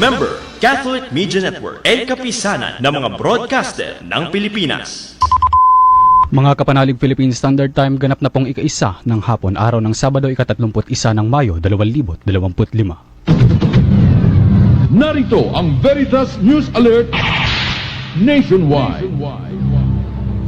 Member, Catholic Media Network, el kapisanan ng mga broadcaster ng Pilipinas. Mga kapanalig Philippine Standard Time, ganap na pong ika-1 ng hapon, araw ng Sabado, ika-31 ng Mayo, 2025. Narito ang Veritas News Alert Nationwide.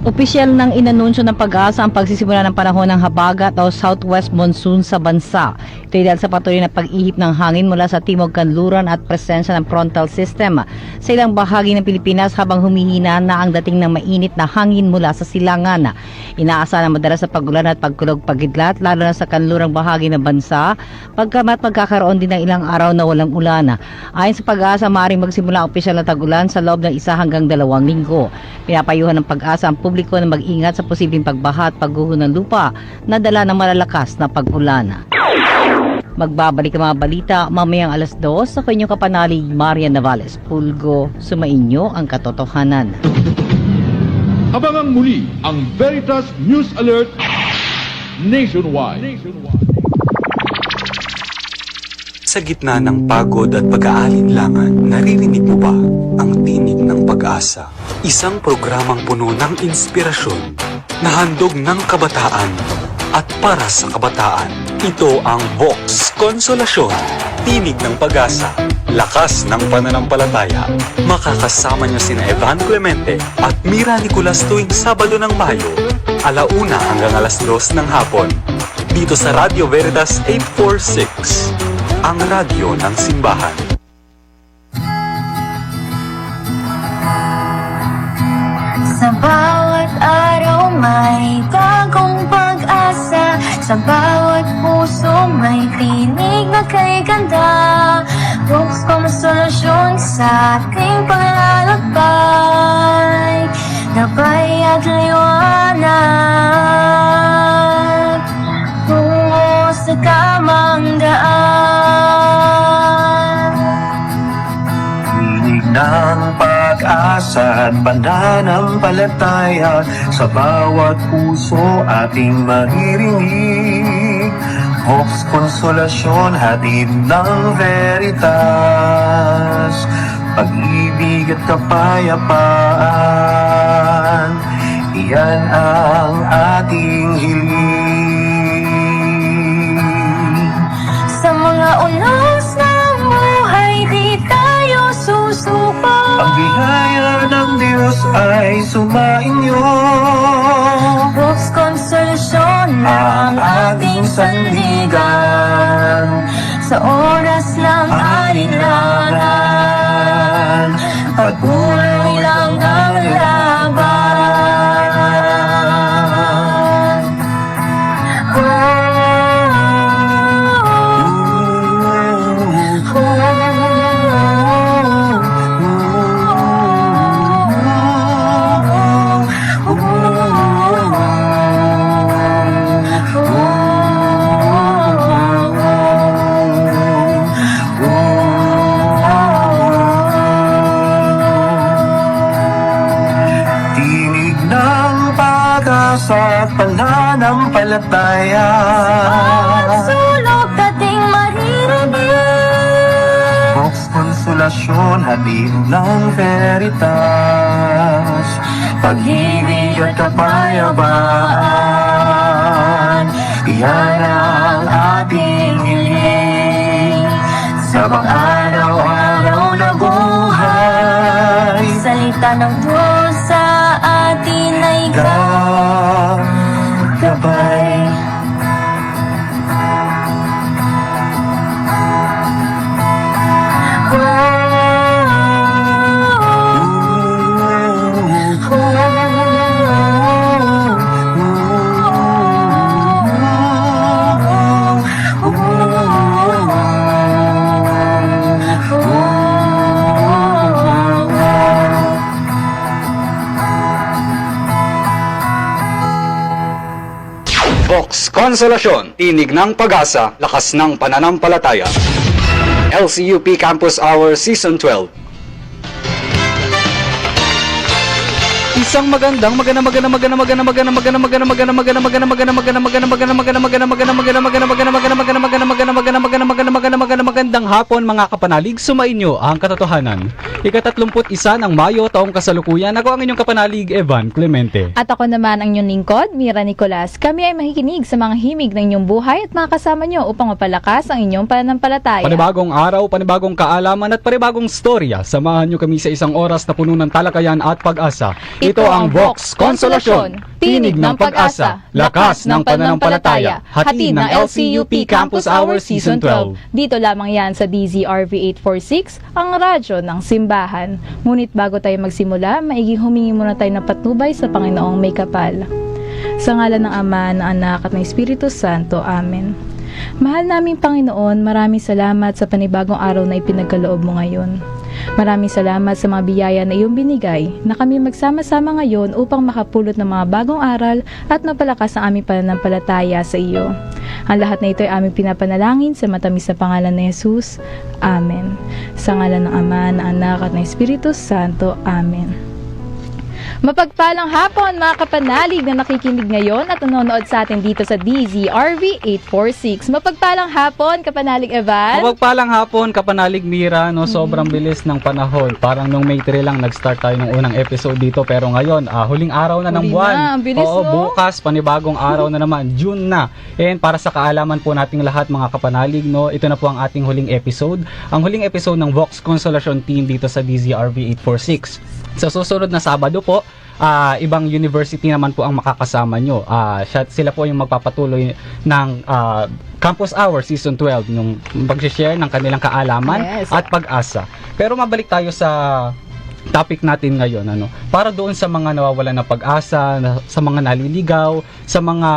Opisyal nang inanunsyo ng Pag-asa ang pagsisimula ng panahon ng habagat o southwest monsoon sa bansa. Ito ay dahil sa patuloy na pag-ihip ng hangin mula sa timog kanluran at presensya ng frontal system sa ilang bahagi ng Pilipinas habang humihina na ang dating ng mainit na hangin mula sa silangan. Inaasahan na madalas sa pag-ulan at pagkulog pagidlat lalo na sa kanlurang bahagi ng bansa, pagkamat magkakaroon din ng ilang araw na walang ulan. Ayon sa Pag-asa, maaaring magsimula ang opisyal na tag-ulan sa loob ng 1 hanggang 2 linggo. Pinapayuhan ng Pag-asa ang publiko na mag-ingat sa posibleng pagbaha at pagguho ng lupa na dala ng malalakas na pag-ulan. Magbabalik ang mga balita mamayang 2:00 sa kanyang kapanalig Marian Navales. Pulgo, sumainyo ang katotohanan. Abangan muli ang Veritas News Alert Nationwide. Sa gitna ng pagod at pag-aalinlangan, naririnig mo ba ang tinig ng pag-asa? Isang programang puno ng inspirasyon, na handog ng kabataan at para sa kabataan. Ito ang Vox Konsolasyon, tinig ng pag-asa, lakas ng pananampalataya. Makakasama niyo sina Evan Clemente at Mira Nicolas tuwing Sabado ng Mayo, 1:00 hanggang 2:00 ng hapon. Dito sa Radio Veritas 846, ang radyo ng simbahan. Sa bawat araw may bagong pag-asa, sa bawat puso may tinig na kay ganda. Vox Konsolasyon sa ating paglalakbay, gabay at liwanag tungo sa tamang daan. Tinig ng pag-asa at pananampalataya, sa bawat puso ating maririnig. Vox Konsolasyon, hatid ng Veritas, pag-ibig at kapayapaan, iyan ang ating hiling. Sa mga unos ng buhay, di tayo susuko. Ang biyaya ng Diyos ay sumainyo. Vox Konsolasyon ang ating sandigan sa oras ng alinlangan, patuloy lang ang laban. Sa pananampalataya, Bawat sulok ating maririnig. Vox Konsolasyon, hatid ng Veritas, pag-ibig at kapayapaan, iyan ang ating hiling. Sa pang-araw-araw na buhay, Salita ng Diyos sa atin ay gabay. Vox Konsolasyon, tinig ng pag-asa, lakas ng pananampalataya. LCUP Campus Hour Season 12. Isang magandang magandang hapon mga kapanalig, sumainyo ang katotohanan. Ika-31 ng Mayo taong kasalukuyan, ako ang inyong kapanalig, Evan Clemente. At ako naman ang inyong lingkod, Mira Nicolas. Kami ay makikinig sa mga himig ng inyong buhay at makakasama nyo upang mapalakas ang inyong pananampalataya. Panibagong araw, panibagong kaalaman at panibagong storya. Samahan nyo kami sa isang oras na puno ng talakayan at pag-asa. Ito ang Vox Konsolasyon, tinig ng pag-asa, lakas ng pananampalataya, hatid ng LCUP Campus Hour Season 12. Dito lamang yan sa DZRV 846, ang radyo ng simbahan. Ngunit bago tayo magsimula, maigi humingi muna tayo ng patnubay sa Panginoong may kapal. Sa ngalan ng Ama, ng Anak at ng Espiritu Santo. Amen. Mahal naming Panginoon, maraming salamat sa panibagong araw na ipinagkaloob mo ngayon. Maraming salamat sa mga biyaya na iyong binigay na kami magsama-sama ngayon upang makapulot ng mga bagong aral at napalakas ang aming pananampalataya sa iyo. Ang lahat na ito ay aming pinapanalangin sa matamis na pangalan ni Jesus. Amen. Sa ngalan ng Ama, ng Anak at ng Espiritu Santo. Amen. Mapagpalang hapon mga kapanalig na nakikinig ngayon at nanonood sa atin dito sa DZRV 846. Mapagpalang hapon, kapanalig Evan. Mapagpalang hapon, kapanalig Mira, no, sobrang bilis ng panahon. Parang nung May 3 lang nag-start tayo ng unang episode dito, pero ngayon, huling araw na ng buwan. Ang bilis, Oo, no? bukas, panibagong araw na naman, June na. And para sa kaalaman po nating lahat mga kapanalig, no, ito na po ang ating huling episode. Ang huling episode ng Vox Konsolasyon team dito sa DZRV 846. Sa susunod na Sabado po, ibang university naman po ang makakasama nyo. Sila po yung magpapatuloy ng Campus Hour Season 12 nung pag-share ng kanilang kaalaman at pag-asa. Pero mabalik tayo sa topic natin ngayon, para doon sa mga nawawalan ng pag-asa, sa mga naliligaw, sa mga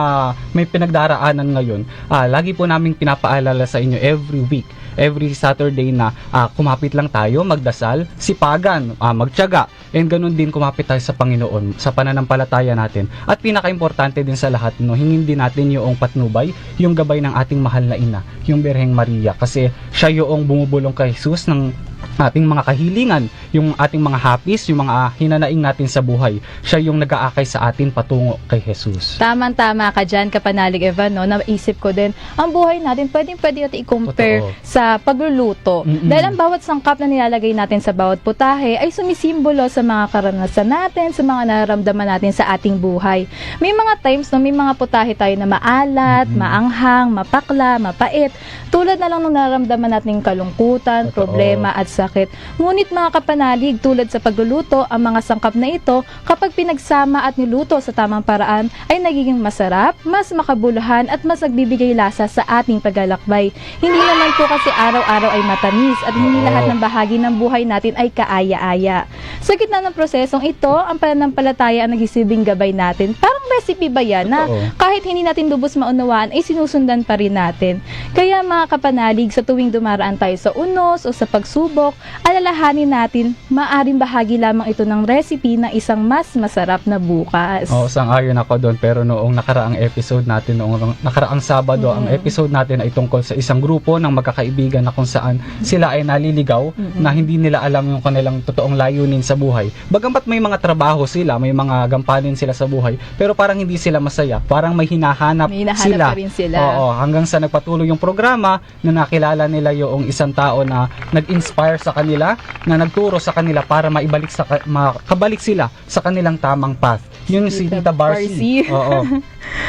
may pinagdaraanan ngayon, lagi po namin pinapaalala sa inyo every week, every Saturday na kumapit lang tayo, magdasal, sipagan, magtiyaga, and ganun din kumapit tayo sa Panginoon, sa pananampalataya natin. At pinaka-importante din sa lahat, hingin din natin yung patnubay, yung gabay ng ating mahal na ina, yung Birheng Maria, kasi siya yung bumubulong kay Jesus ng ating mga kahilingan, yung ating mga hapis, yung mga hinanaing natin sa buhay. Siya yung nag-aakay sa atin patungo kay Jesus. Tama ka dyan, kapanalig Evan, no? Naisip ko din, ang buhay natin, pwede natin i-compare Totoo. sa pagluluto. Dahil ang bawat sangkap na nilalagay natin sa bawat putahe ay sumisimbolo sa mga karanasan natin, sa mga nararamdaman natin sa ating buhay. May mga times, no, may mga putahe tayo na maalat, maanghang, mapakla, mapait. Tulad na lang nung nararamdaman natin kalungkutan, problema at sakit. Ngunit mga kapanalig, tulad sa pagluluto, ang mga sangkap na ito, kapag pinagsama at niluto sa tamang paraan, ay nagiging masarap, mas makabuluhan at mas nagbibigay lasa sa ating paglalakbay. Hindi naman po kasi araw-araw ay matamis at hindi lahat ng bahagi ng buhay natin ay kaaya-aya. Sa gitna ng prosesong ito, ang pananampalataya ang nagsisilbing gabay natin. Parang recipe ba yan na kahit hindi natin lubos maunawaan ay sinusundan pa rin natin. Kaya mga kapanalig, sa tuwing dumaraan tayo sa unos o sa pagsubok, alalahanin natin, maaring bahagi lamang ito ng recipe ng isang mas masarap na bukas. Sang-ayon ako doon, pero noong nakaraang episode natin, noong nakaraang Sabado, ang episode natin ay tungkol sa isang grupo ng magkakaibigan na kung saan sila ay naliligaw, na hindi nila alam yung kanilang totoong layunin sa buhay. Bagamat may mga trabaho sila, may mga gampanin sila sa buhay, pero parang hindi sila masaya, parang may hinahanap sila. Pa rin sila. Hanggang sa nagpatuloy yung programa na nakilala nila yung isang tao na nag-inspire sa kanila, na nagturo sa kanila para makabalik sila sa kanilang tamang path. Yun si Tita Barcy.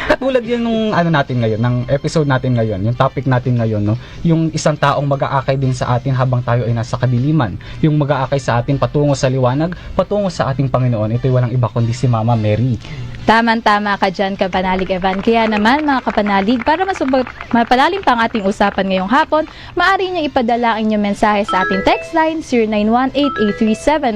Katulad yun nung natin ngayon, ng episode natin ngayon, yung topic natin ngayon, no? Yung isang taong mag-aakay din sa atin habang tayo ay nasa kadiliman. Yung mag-aakay sa atin patungo sa liwanag, patungo sa ating Panginoon. Ito'y walang iba kundi si Mama Mary. Tama ka dyan, kapanalig Evan. Kaya naman mga kapanalig, para mapalalim pa ang ating usapan ngayong hapon, maaari nyo ipadala ang inyong mensahe sa ating text line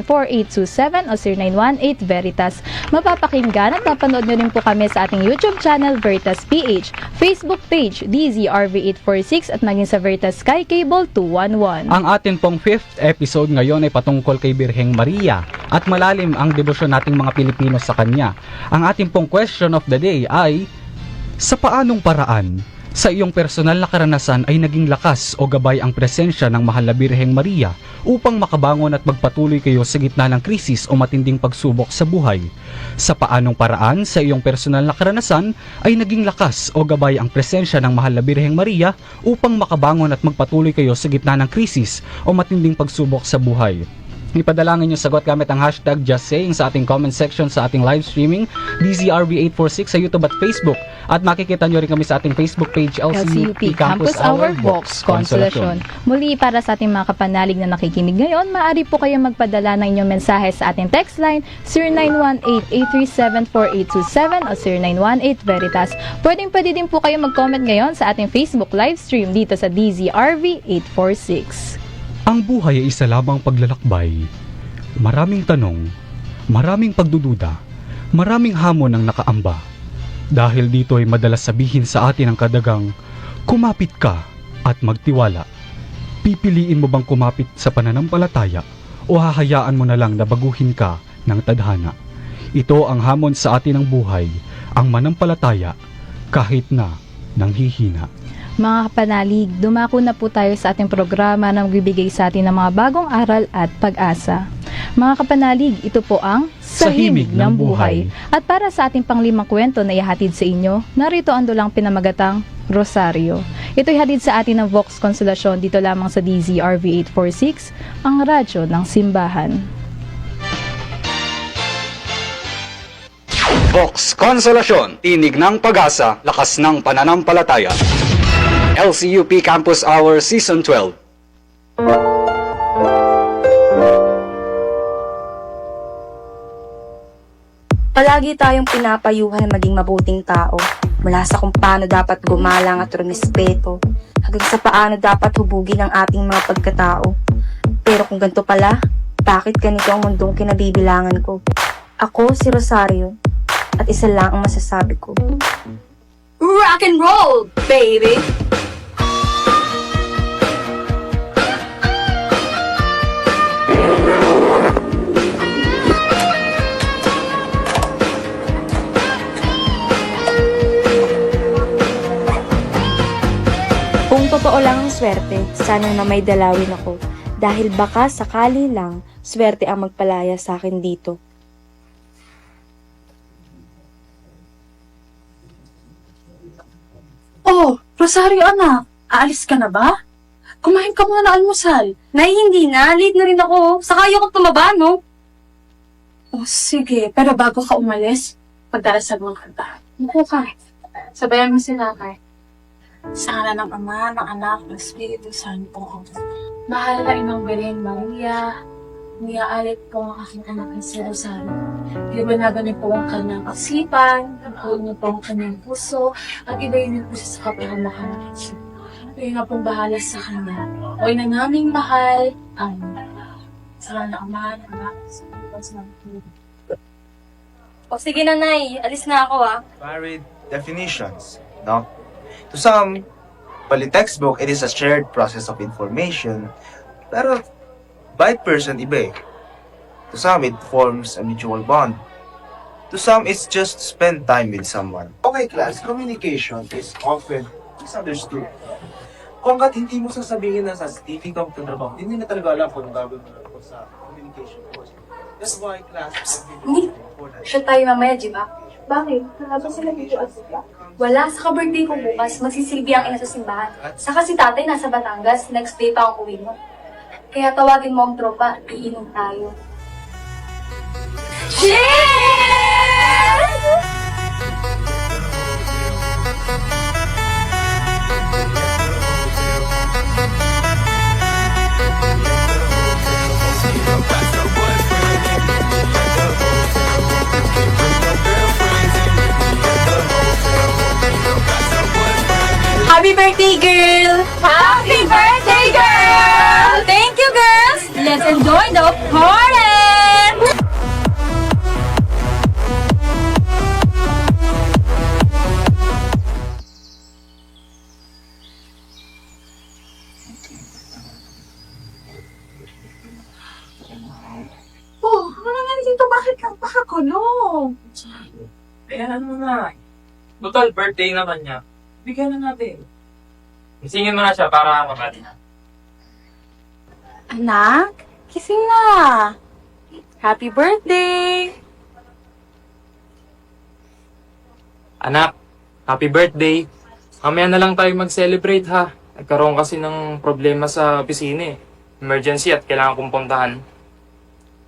0918-837-4827 o 0918-VERITAS. Mapapakinggan at mapanood nyo rin po kami sa ating YouTube channel Veritas PH, Facebook page DZRV846 at maging sa Veritas Sky Cable 211. Ang atin pong 5th episode ngayon ay patungkol kay Birheng Maria at malalim ang debosyon nating mga Pilipino sa kanya. Ang ating pong question of the day ay, sa paanong paraan Sa iyong personal na karanasan ay naging lakas o gabay ang presensya ng Mahal na Birheng Maria upang makabangon at magpatuloy kayo sa gitna ng krisis o matinding pagsubok sa buhay. Sa paanong paraan sa iyong personal na karanasan ay naging lakas o gabay ang presensya ng Mahal na Birheng Maria upang makabangon at magpatuloy kayo sa gitna ng krisis o matinding pagsubok sa buhay. Ipadalangin niyo sagot gamit ang hashtag JustSaying sa ating comment section sa ating live streaming DZRV846 sa YouTube at Facebook. At makikita niyo rin kami sa ating Facebook page LCUP Campus Hour Vox Consolation. Muli para sa ating mga kapanalig na nakikinig ngayon, maaari po kayo magpadala ng inyong mensahe sa ating text line 0918-837-4827 o 0918-VERITAS. Pwede din po kayo mag-comment ngayon sa ating Facebook live stream dito sa DZRV846. Ang buhay ay isa lamang paglalakbay. Maraming tanong, maraming pagdududa, maraming hamon ang nakaamba. Dahil dito ay madalas sabihin sa atin ang kadagang, kumapit ka at magtiwala. Pipiliin mo bang kumapit sa pananampalataya o hahayaan mo na lang na baguhin ka ng tadhana? Ito ang hamon sa atin ng buhay, ang manampalataya kahit na nanghihina. Mga kapanalig, dumako na po tayo sa ating programa na magbibigay sa atin ng mga bagong aral at pag-asa. Mga kapanalig, ito po ang Sa Himig ng Buhay. At para sa ating panglimang kwento na ihatid sa inyo, narito ang dulang pinamagatang Rosario. Ito'y hatid sa atin ng Vox Consolation dito lamang sa DZRV846, ang radyo ng simbahan. Vox Consolation, tinig ng pag-asa, lakas ng pananampalataya. LCUP Campus Hour Season 12. Palagi tayong pinapayuhan na maging mabuting tao. Mula sa kung paano dapat gumalang at rumispeto, hanggang sa paano dapat hubugin ang ating mga pagkatao. Pero kung ganito pala, bakit ganito ang mundong kinabibilangan ko? Ako si Rosario, at isa lang ang masasabi ko. Rock and roll, baby! Kung totoo lang ang swerte, sana na may dalawin ako. Dahil baka sakali lang, swerte ang magpalaya sa akin dito. Oh, Rosario anak, aalis ka na ba? Kumain ka muna ng almusal. Nay, hindi na. Late na rin ako. Saka ayoko tumaba, no? Oh, sige. Pero bago ka umalis, pagdarasal mo ang kanta. Muko ka. Sabayan mo si nanay. Sa ngalan ng Ama, ng Anak, ng Espiritu Santo. Mahal na Inang Belen Maria, niaalit po ang aking anak na si Rosario. Libanagan niyo po ang kanyang kasipan, pagpuin niyo po ang kanyang puso, at ibayin niyo po siya sa kapahamakan ng Diyos. Kayo na pong bahala sa kanya. O ina naming mahal, sa ngalan ng Ama, ng Anak, ng Espiritu Santo. O sige na, Nay. Alis na ako, Varied definitions, no? To some, pali textbook, it is a shared process of information. Pero, by person, iba eh. To some, it forms a mutual bond. To some, it's just spend time with someone. Okay, class, communication is often misunderstood. Kung kat hindi mo sasabihin na sa TV ka magtatrabaho, hindi na talaga alam kung gagawin mo sa communication course. That's why class Hindi. Siya tayo mamaya, di ba? Bakit? Nakaba sila dito at wala. Sa ka-birthday ko bukas, magsisilbi ang ina sa simbahan. Saka si tatay nasa Batangas, next day pa ang uwi mo. Kaya tawagin mo ang tropa, iinom tayo. Cheers! Happy birthday, girl! Happy birthday, girl! Thank you, girls! Let's enjoy the party! Oh, ano nangyari dito? Bakit ka pakakulong? Kaya ano na. Total birthday naman niya. Bigyan na natin. Isingin mo na siya para mabati na. Anak, kising na. Happy birthday! Anak, happy birthday. Mamaya na lang tayo mag-celebrate ha. Nagkaroon kasi ng problema sa opisina eh. Emergency at kailangan kong puntahan.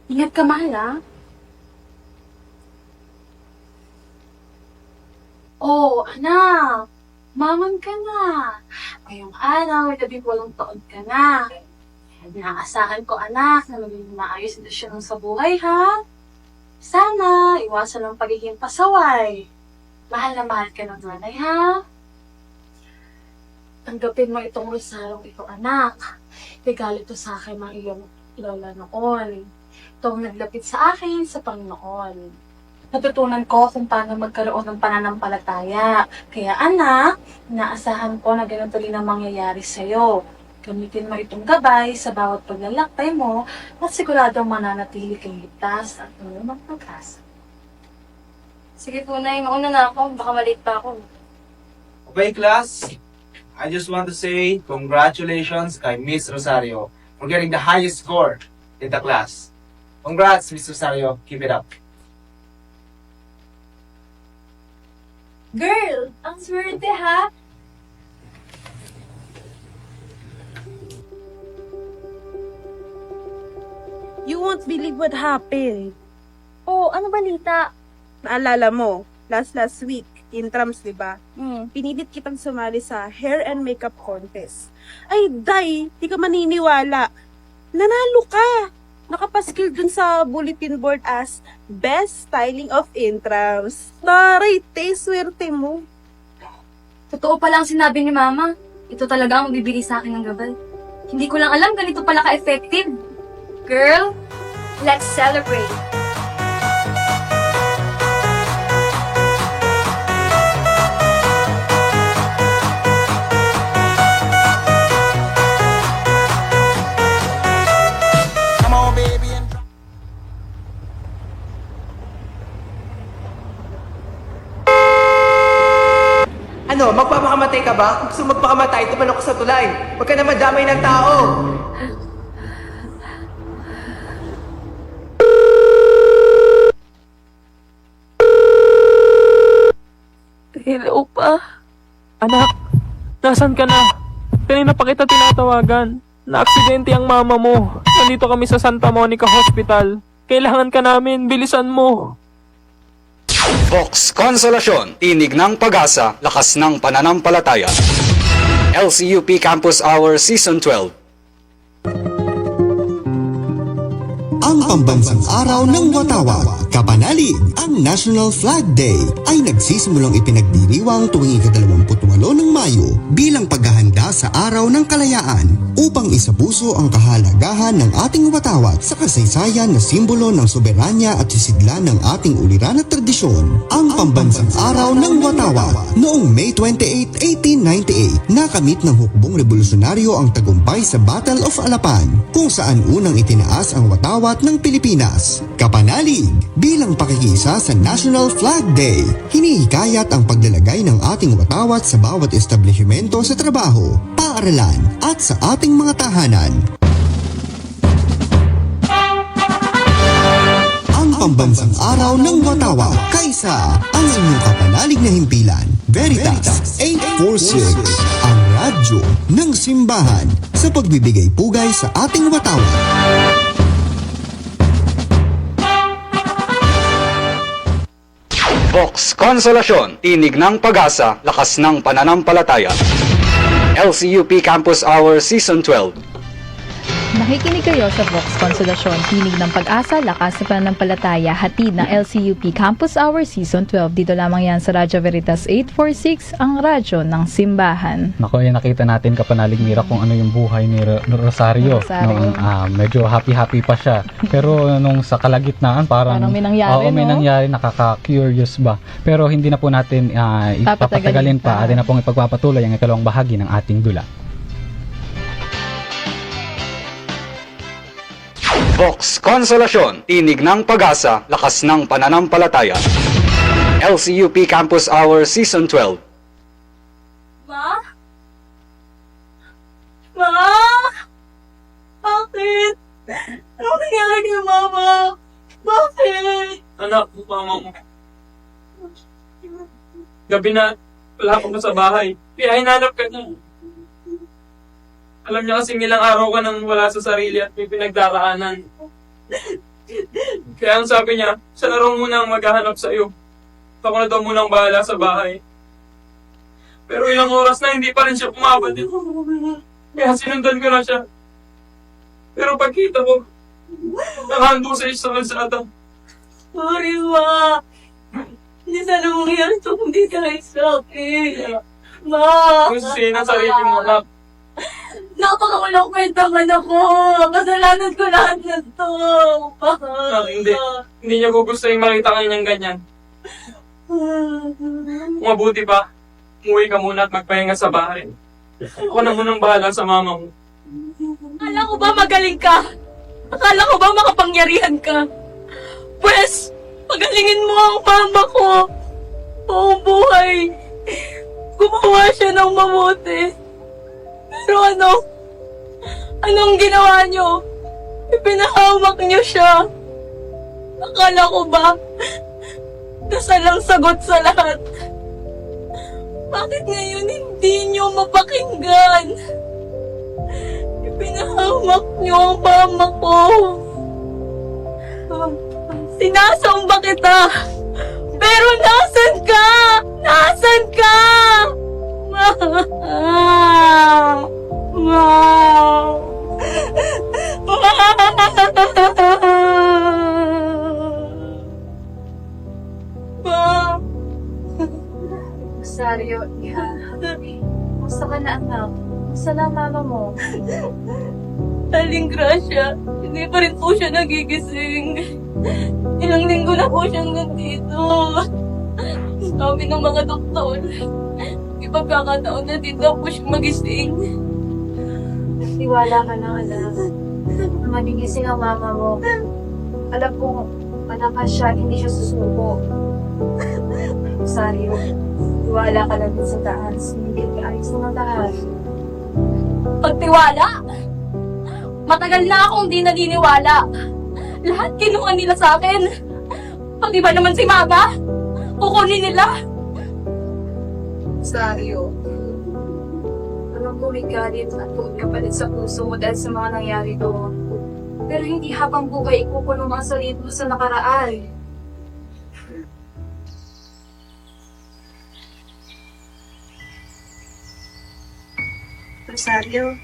Ingat ka, mahal, ha? Oh, anak. Mamam ka na. Ngayong araw, 18 taon ka na. Inaasahan ko, anak, na magiging maayos na siya sa buhay, ha? Sana, iwasan ang pagiging pasaway. Mahal na mahal ka ng nanay, ha? Tanggapin mo itong rosarong ito, anak. Regalo ito sa akin ng iyong lola noon. Itong naglapit sa akin sa Panginoon. Natutunan ko kung paano magkaroon ng pananampalataya. Kaya anak, inaasahan ko na ganito rin ang mangyayari sa'yo. Gamitin mo itong gabay sa bawat paglalakbay mo at siguradong mananatili kang ligtas at ng pag-asa. Sige po, Nay. Mauna na ako. Baka malate pa ako. Okay, class. I just want to say congratulations kay Miss Rosario for getting the highest score in the class. Congrats, Miss Rosario. Keep it up. Girl, ang swerte, ha? You won't believe what happened. Oh, ano balita? Naalala mo, last week, intrams, di ba? Pinilit kitang sumali sa hair and makeup contest. Ay, Day, di ka maniniwala. Nanalo ka! Nakapaskil dun sa bulletin board as Best Styling of Intrams. Taray, te, swerte mo. Totoo pala ang sinabi ni Mama. Ito talaga ang magbibigay sa akin ng gabay. Hindi ko lang alam ganito pala ka-effective. Girl, let's celebrate. Ano, magpapakamatay ka ba? Kung gusto magpakamatay, tumalok ka sa tulay. Huwag ka na madamay ng tao. Hello pa. Anak, nasan ka na? Kanina pa kita tinatawagan. Na-aksidente ang mama mo. Nandito kami sa Santa Monica Hospital. Kailangan ka namin, bilisan mo. Vox Consolasyon, tinig ng pag-asa, lakas ng pananampalataya. LCUP Campus Hour Season 12. Ang pambansang araw ng Watawat, kapanalig, ang National Flag Day ay nagsisimulang ipinagdiriwang tuwing ika-28 ng Mayo bilang paghahanda sa Araw ng Kalayaan upang isapuso ang kahalagahan ng ating Watawat sa kasaysayan na simbolo ng soberanya at sisidlan ng ating uliran at tradisyon. Ang pambansang araw ng Watawat noong May 28, 1898, nakamit ng hukbong revolusyonaryo ang tagumpay sa Battle of Alapan kung saan unang itinaas ang Watawat ng Pilipinas. Kapanalig, bilang pakikiisa sa National Flag Day, hinihikayat ang paglalagay ng ating watawat sa bawat establishmento sa trabaho, paaralan at sa ating mga tahanan. Ang pambansang araw ng watawat, kaysa ang inyong kapanalig na himpilan. Veritas 846, ang radyo ng simbahan sa pagbibigay pugay sa ating watawat. Vox Consolasyon, tinig ng pag-asa, lakas ng pananampalataya. LCUP Campus Hour Season 12. Nakikinig kayo sa Vox Consolasyon, tinig ng pag-asa, lakas ng pananampalataya, hatid ng LCUP Campus Hour Season 12. Dito lamang yan sa Radyo Veritas 846, ang radyo ng simbahan. Nako, yan nakita natin kapanalig Mira kung ano yung buhay ni Rosario. Noong, medyo happy pa siya. Pero nung sa kalagitnaan parang may nangyari, may nangyari, nakaka-curious ba. Pero hindi na po natin ipapatagalin pa. Atin na pong ipagpapatuloy ang ikalawang bahagi ng ating dula. Vox Consolasyon, tinig ng pag-asa, lakas ng pananampalataya. LCUP Campus Hour Season 12. anak ng mama mo. Gabi na, wala ka pa sa bahay. Kaya hinanap ka na. Alam niya kasing ilang araw ka nang wala sa sarili at may pinagdaraanan. Kaya ang sabi niya, siya na raw muna ang maghahanap sa iyo. Ako na daw muna ang bahala sa bahay. Pero ilang oras na hindi pa rin siya pumabalik. Kaya sinundan ko na siya. Pero pagkita ko, nakahando sa isang kalsada. Sorry, Ma. Hindi sana mangyari ito kung di kahit sa akin. Ma! Kung sisihin ang sarili mo, anak. Napakawalang kwentang anak ko. Kasalanan ko lahat na to. Hindi. Hindi niya gugustuhin makita kanyang ganyan. Mabuti pa, umuwi ka muna at magpahinga sa bahay. Ako na munang bahala sa mama mo. Akala ko ba magaling ka? Akala ko ba makapangyarihan ka? Pwes, pagalingin mo ang mama ko. Buong buhay. Gumawa siya ng mabuti. Pero anong ginawa niyo? Ipinahamak niyo siya. Akala ko ba dasal ang sagot sa lahat? Bakit ngayon hindi niyo mapakinggan? Ipinahamak niyo ang mama ko. Sinasamba kita. Pero nasan ka? Nasan ka? Ma! Rosario, kumusta ka na anak? Kumusta na ang mama mo? Aling Gracia, hindi pa rin po siya nagigising. Ilang linggo na po siyang nandito. Sabi ng mga doktor, ipagkakataon na din daw po siya magising. Tiwala ka na, anak. Magigising ang mama mo. Alam kong malakas siya, hindi siya susuko. Rosario, tiwala ka lang din sa taas. Hindi ayos na ang taas. Pagtiwala? Matagal na akong di naniniwala. Lahat kinuha nila sa akin. Pag iba naman si Mama, kukunin nila. Rosario, alam ko may galit at tuwag ka palit sa puso mo dahil sa mga nangyari doon. Pero hindi habang buhay ikukulong ang sarili mo sa nakaraan. Rosario,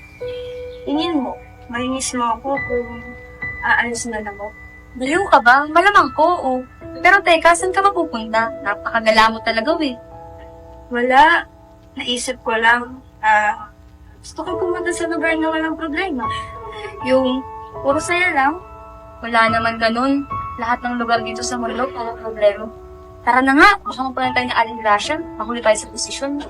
tingin mo, mahinis mo ako kung aalis na lang ako. Baliw ka ba? Malamang ko, oh. Pero teka, saan ka mapupunta? Napakagala mo talaga, eh. Wala. Naisip ko lang, gusto ko pumunta sa lugar na walang problema. Yung puro saya lang. Wala naman ganun. Lahat ng lugar dito sa mundo, walang problema. Tara na nga, baka mapunan tayo ng Aling Gracia. Mahuli tayo sa posisyon.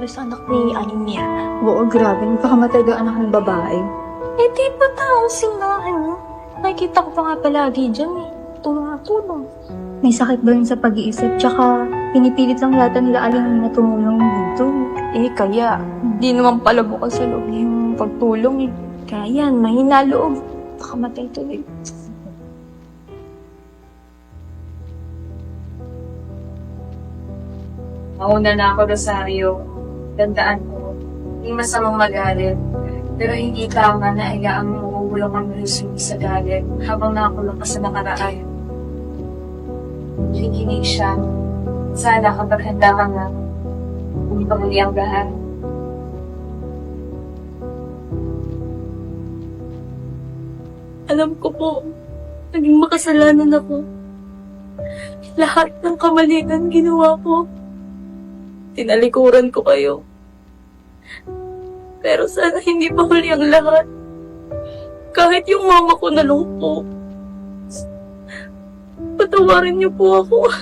Sa anak ni Aling Mia. Oo, grabe. Nagpakamatay daw anak ng babae. Eh, di ba tao sila, Nakikita ko pa nga palagi dyan, Tulong. May sakit ba yun sa pag-iisip? Tsaka, pinipilit lang yata nila Aling na tumulong dito. Kaya, di naman pala bukas sa loob yung pagtulong, Kaya yan, mahina loob. Nakamatay tuloy. Mauna na ako, Rosario. Tandaan ko, hindi masamang magalit. Pero hindi tama na ayaang magugulang ang lusunod sa galit habang nakakulong ka sa nakaraan. Nakikinig siya. Sana kapag handa ka nga, hindi pa muli ang lahat. Alam ko po, naging makasalanan ako. Lahat ng kamalian ginawa ko. Tinalikuran ko kayo. Pero sana hindi pa huli ang lahat. Kahit yung mama ko nalungpo. Patawarin niyo po ako.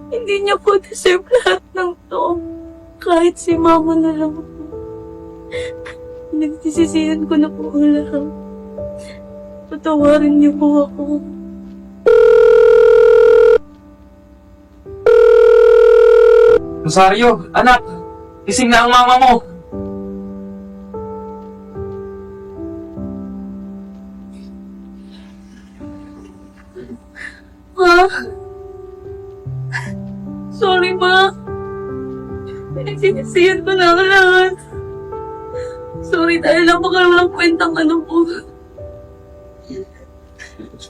Hindi niya po deserve lahat ng to. Kahit si mama na lang po. Nagsisisihan ko na po ang lahat. Patawarin niyo po ako. Rosario, anak! Gising na ang mama mo! Ma? Sorry, Ma. Pinagsisisihan ko na ang lahat. Sorry dahil lang walang kwentang ano po.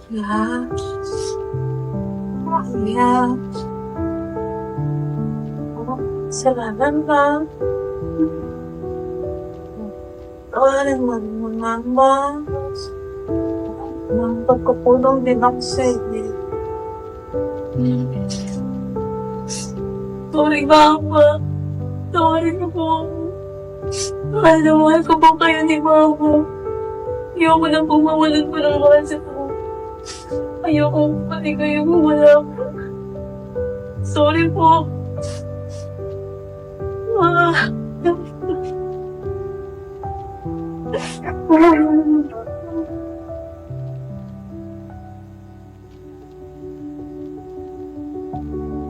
Yeah. Yeah. Salamat, Ma. Tawarin mo naman, Ma. Pagkapulong din ako sa inyo. Sorry, Mama. Tawarin niyo po ako. Mahal na mahal ko po kayo ni Mama. Ayoko na po mawalan ko ng mahal sa po. Ayoko pati kayo mawala po. Sorry po.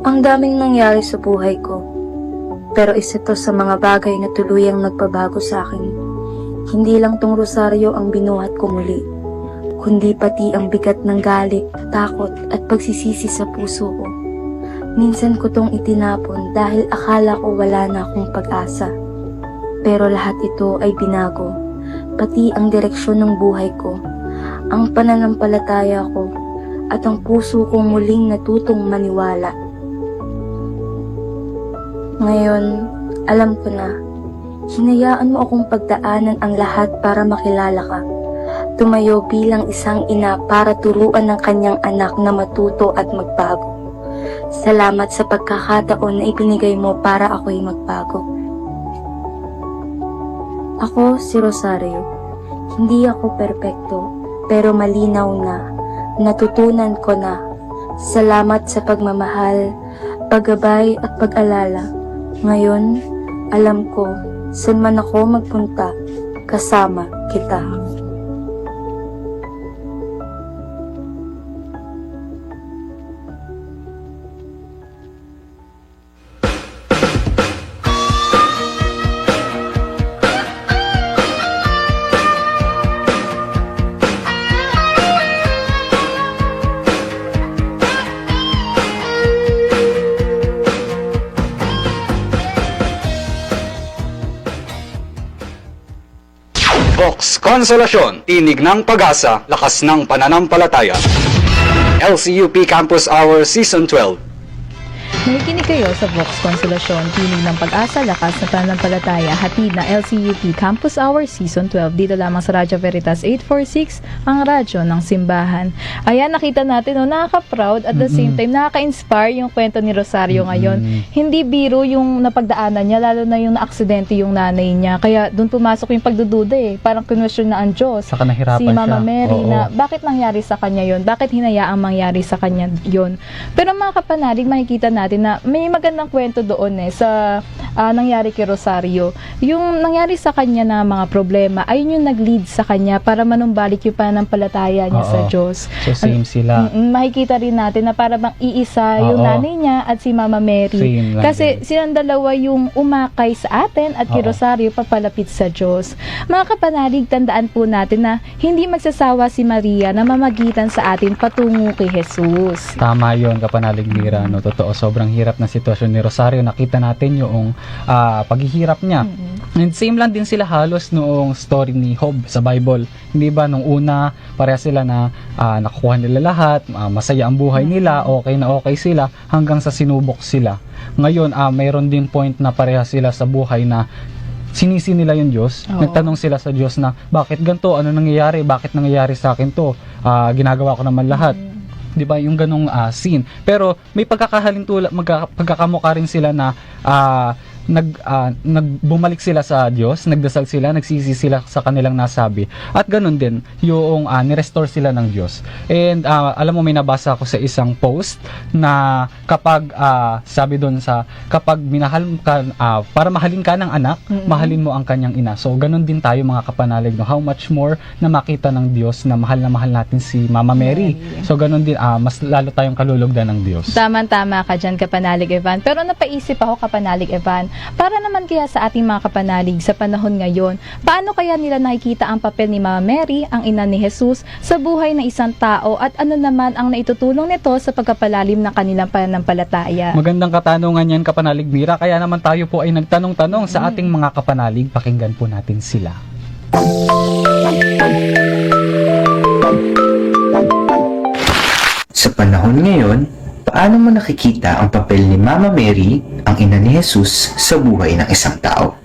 Ang daming nangyari sa buhay ko, pero isa to sa mga bagay na tuluyang nagpabago sa akin. Hindi lang tong rosaryo ang binuhat ko muli, kundi pati ang bigat ng galit, takot at pagsisisi sa puso ko. Minsan ko tong itinapon dahil akala ko wala na akong pag-asa. Pero lahat ito ay binago, pati ang direksyon ng buhay ko, ang pananampalataya ko, at ang puso kong muling natutong maniwala. Ngayon, alam ko na, hinayaan mo akong pagdaanan ang lahat para makilala ka. Tumayo bilang isang ina para turuan ng kanyang anak na matuto at magbago. Salamat sa pagkakataon na ibinigay mo para ako'y magbago. Ako si Rosario. Hindi ako perpekto, pero malinaw na. Natutunan ko na. Salamat sa pagmamahal, paggabay at pag-alala. Ngayon, alam ko, saan man ako magpunta, kasama kita. Vox Konsolasyon, tinig ng pag-asa, lakas ng pananampalataya. LCUP Campus Hour Season 12. Nakikinig kayo sa Vox Konsolasyon, tinig ng pag-asa, lakas na pananampalataya, hatid na LCUP Campus Hour Season 12, dito lamang sa Radyo Veritas 846, ang radyo ng simbahan. Ayan, nakita natin, nakaka-proud at the same time, nakaka-inspire yung kwento ni Rosario ngayon. Hindi biro yung napagdaanan niya, lalo na yung na-aksidente yung nanay niya. Kaya doon pumasok yung pagdududa parang kinwestiyon na ang Diyos. Saka nahirapan si Mama siya. Mary na bakit nangyari sa kanya yun? Bakit hinayaang mangyari sa kanya yun? Pero mga kapanalig, makikita natin na may magandang kwento doon sa nangyari kay Rosario. Yung nangyari sa kanya na mga problema, ayun yung nag-lead sa kanya para manumbalik yung pananampalataya niya sa Diyos. So same sila. Makikita rin natin na para bang iisa yung nanay niya at si Mama Mary. Kasi silang dalawa yung umakay sa atin at kay Rosario papalapit sa Diyos. Mga kapanalig, tandaan po natin na hindi magsasawa si Maria na mamagitan sa atin patungo kay Jesus. Tama yun, kapanalig Mira. No? Totoo, sobrang hirap na sitwasyon ni Rosario. Nakita natin yung paghihirap niya. And same lang din sila halos noong story ni Job sa Bible. Hindi ba, nung una, pareha sila na nakukuha nila lahat, masaya ang buhay nila, okay na okay sila, hanggang sa sinubok sila. Ngayon, mayroon din point na pareha sila sa buhay na sinisi nila yung Diyos. Nagtanong sila sa Diyos na, bakit ganito? Ano nangyayari? Bakit nangyayari sa akin to? Ginagawa ko naman lahat. Di ba, yung ganong scene. Pero may pagkakamukha rin sila na bumalik sila sa Diyos, nagdasal sila, nagsisi sila sa kanilang nasabi. At ganun din, yung nirestore sila ng Diyos. And alam mo, may nabasa ako sa isang post na kapag sabi doon kapag minahal ka, para mahalin ka ng anak, mahalin mo ang kanyang ina. So ganun din tayo mga kapanalig, no? How much more na makita ng Diyos na mahal natin si Mama Mary. So ganun din, mas lalo tayong kalulugdan ng Diyos. Tama ka dyan, Kapanalig Evan. Pero napaisip ako, Kapanalig Evan, para naman kaya sa ating mga kapanalig sa panahon ngayon, paano kaya nila nakikita ang papel ni Mama Mary, ang ina ni Jesus, sa buhay ng isang tao, at ano naman ang naitutulong nito sa pagkapalalim ng kanilang pananampalataya? Magandang katanungan yan, Kapanalig Mira. Kaya naman tayo po ay nagtanong-tanong sa ating mga kapanalig. Pakinggan po natin sila. Sa panahon ngayon, paano mo nakikita ang papel ni Mama Mary, ang ina ni Jesus, sa buhay ng isang tao?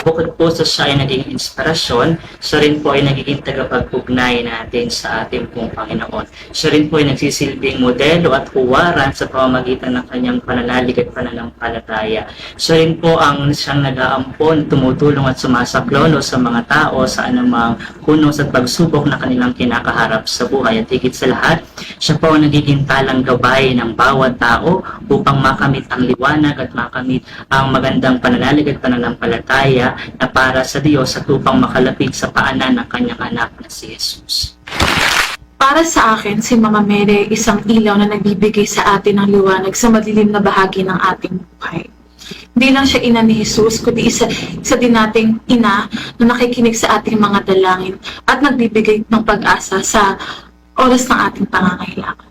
Bukod po sa siya ay naging inspirasyon, siya rin po ay nagiging tagapag-ugnay natin sa ating pong Panginoon. Siya rin po ay nagsisilbing modelo at huwaran sa pamamagitan ng kanyang pananalig at pananampalataya. Siya rin po ang siyang nag-aampon, tumutulong at sumasaklono sa mga tao sa anumang kunos at pagsubok na kanilang kinakaharap sa buhay. At higit sa lahat, siya po ang nagiging talang gabay ng bawat tao upang makamit ang liwanag at makamit ang magandang pananalig at pananampalataya na para sa Diyos at upang makalapit sa paanan ng kanyang anak na si Jesus. Para sa akin, si Mama Mary isang ilaw na nagbibigay sa atin ng liwanag sa madilim na bahagi ng ating buhay. Hindi lang siya ina ni Jesus, kundi isa din nating ina na nakikinig sa ating mga dalangin at nagbibigay ng pag-asa sa oras ng ating pangangailangan.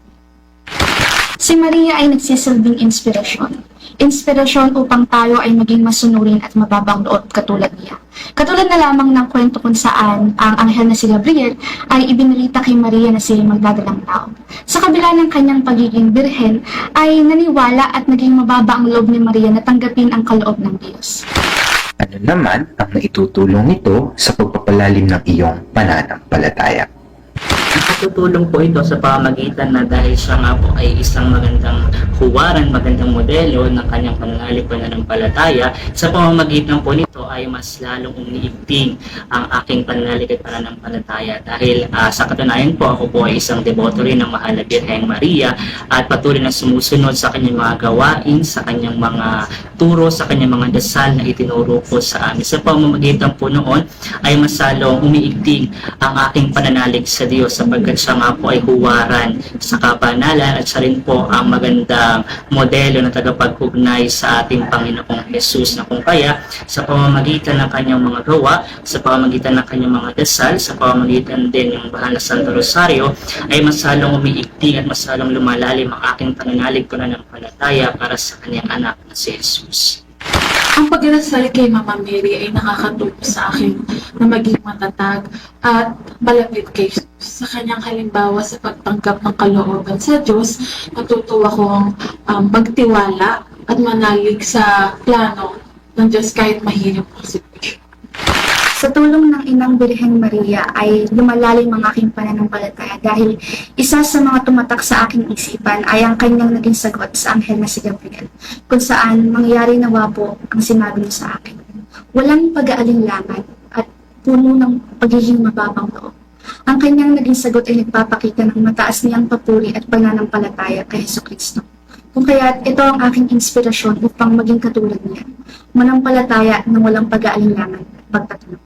Si Maria ay nagsisilbing inspirasyon. Inspirasyon upang tayo ay maging masunurin at mababang loob katulad niya. Katulad na lamang ng kwento kung saan ang anghel na si Gabriel ay ibinalita kay Maria na siya magdadalang tao. Sa kabila ng kanyang pagiging birhen, ay naniwala at naging mababa ang loob ni Maria na tanggapin ang kaloob ng Diyos. Ano naman ang naitutulong nito sa pagpapalalim ng iyong pananampalataya? Nakatutulong po ito sa pamamagitan na dahil siya nga po ay isang magandang huwaran, magandang modelo ng kanyang pananalig pananampalataya. Sa pamamagitan po nito ay mas lalong umiigting ang aking pananalig at pananampalataya. Dahil sa katunayan po, ako po ay isang deboto rin ng Mahal na Birheng Maria at patuloy na sumusunod sa kanyang mga gawain, sa kanyang mga turo, sa kanyang mga dasal na itinuro po sa amin. Sa pamamagitan po noon ay mas lalong umiigting ang aking pananalig sa Diyos, sapagkat siya nga po ay huwaran sa kabanalan at siya rin po ang magandang modelo na tagapag-ugnay sa ating Panginoong Jesus, na kung kaya sa pamamagitan ng kanyang mga gawa, sa pamamagitan ng kanyang mga dasal, sa pamamagitan din ng Bahal na Santo Rosario, ay mas lalong umiigting at mas lalong lumalalim ang aking pananalig pananampalataya para sa kanyang anak na si Jesus. Ang pagdarasal kay Mama Mary ay nakakatulong sa akin na maging matatag at malapit kay Jesus. Sa kanyang halimbawa sa pagtanggap ng kalooban sa Diyos, natutuwa kong magtiwala at manalig sa plano ng Diyos kahit mahirap ang sitwasyon. Sa tulong ng Inang Birheng Maria ay lumalalim ang aking pananampalataya dahil isa sa mga tumatak sa aking isipan ay ang kanyang naging sagot sa anghel na si Gabriel, kung saan mangyari nawa po ang sinabi niya sa akin. Walang pag-aalinlangan at puno ng pagiging mababang loob. Ang kanyang naging sagot ay nagpapakita ng mataas niyang papuri at pananampalataya kay Jesucristo. Kung kaya ito ang aking inspirasyon upang maging katulad niya, manampalataya ng walang pag-aalinlangan at pagtatulog.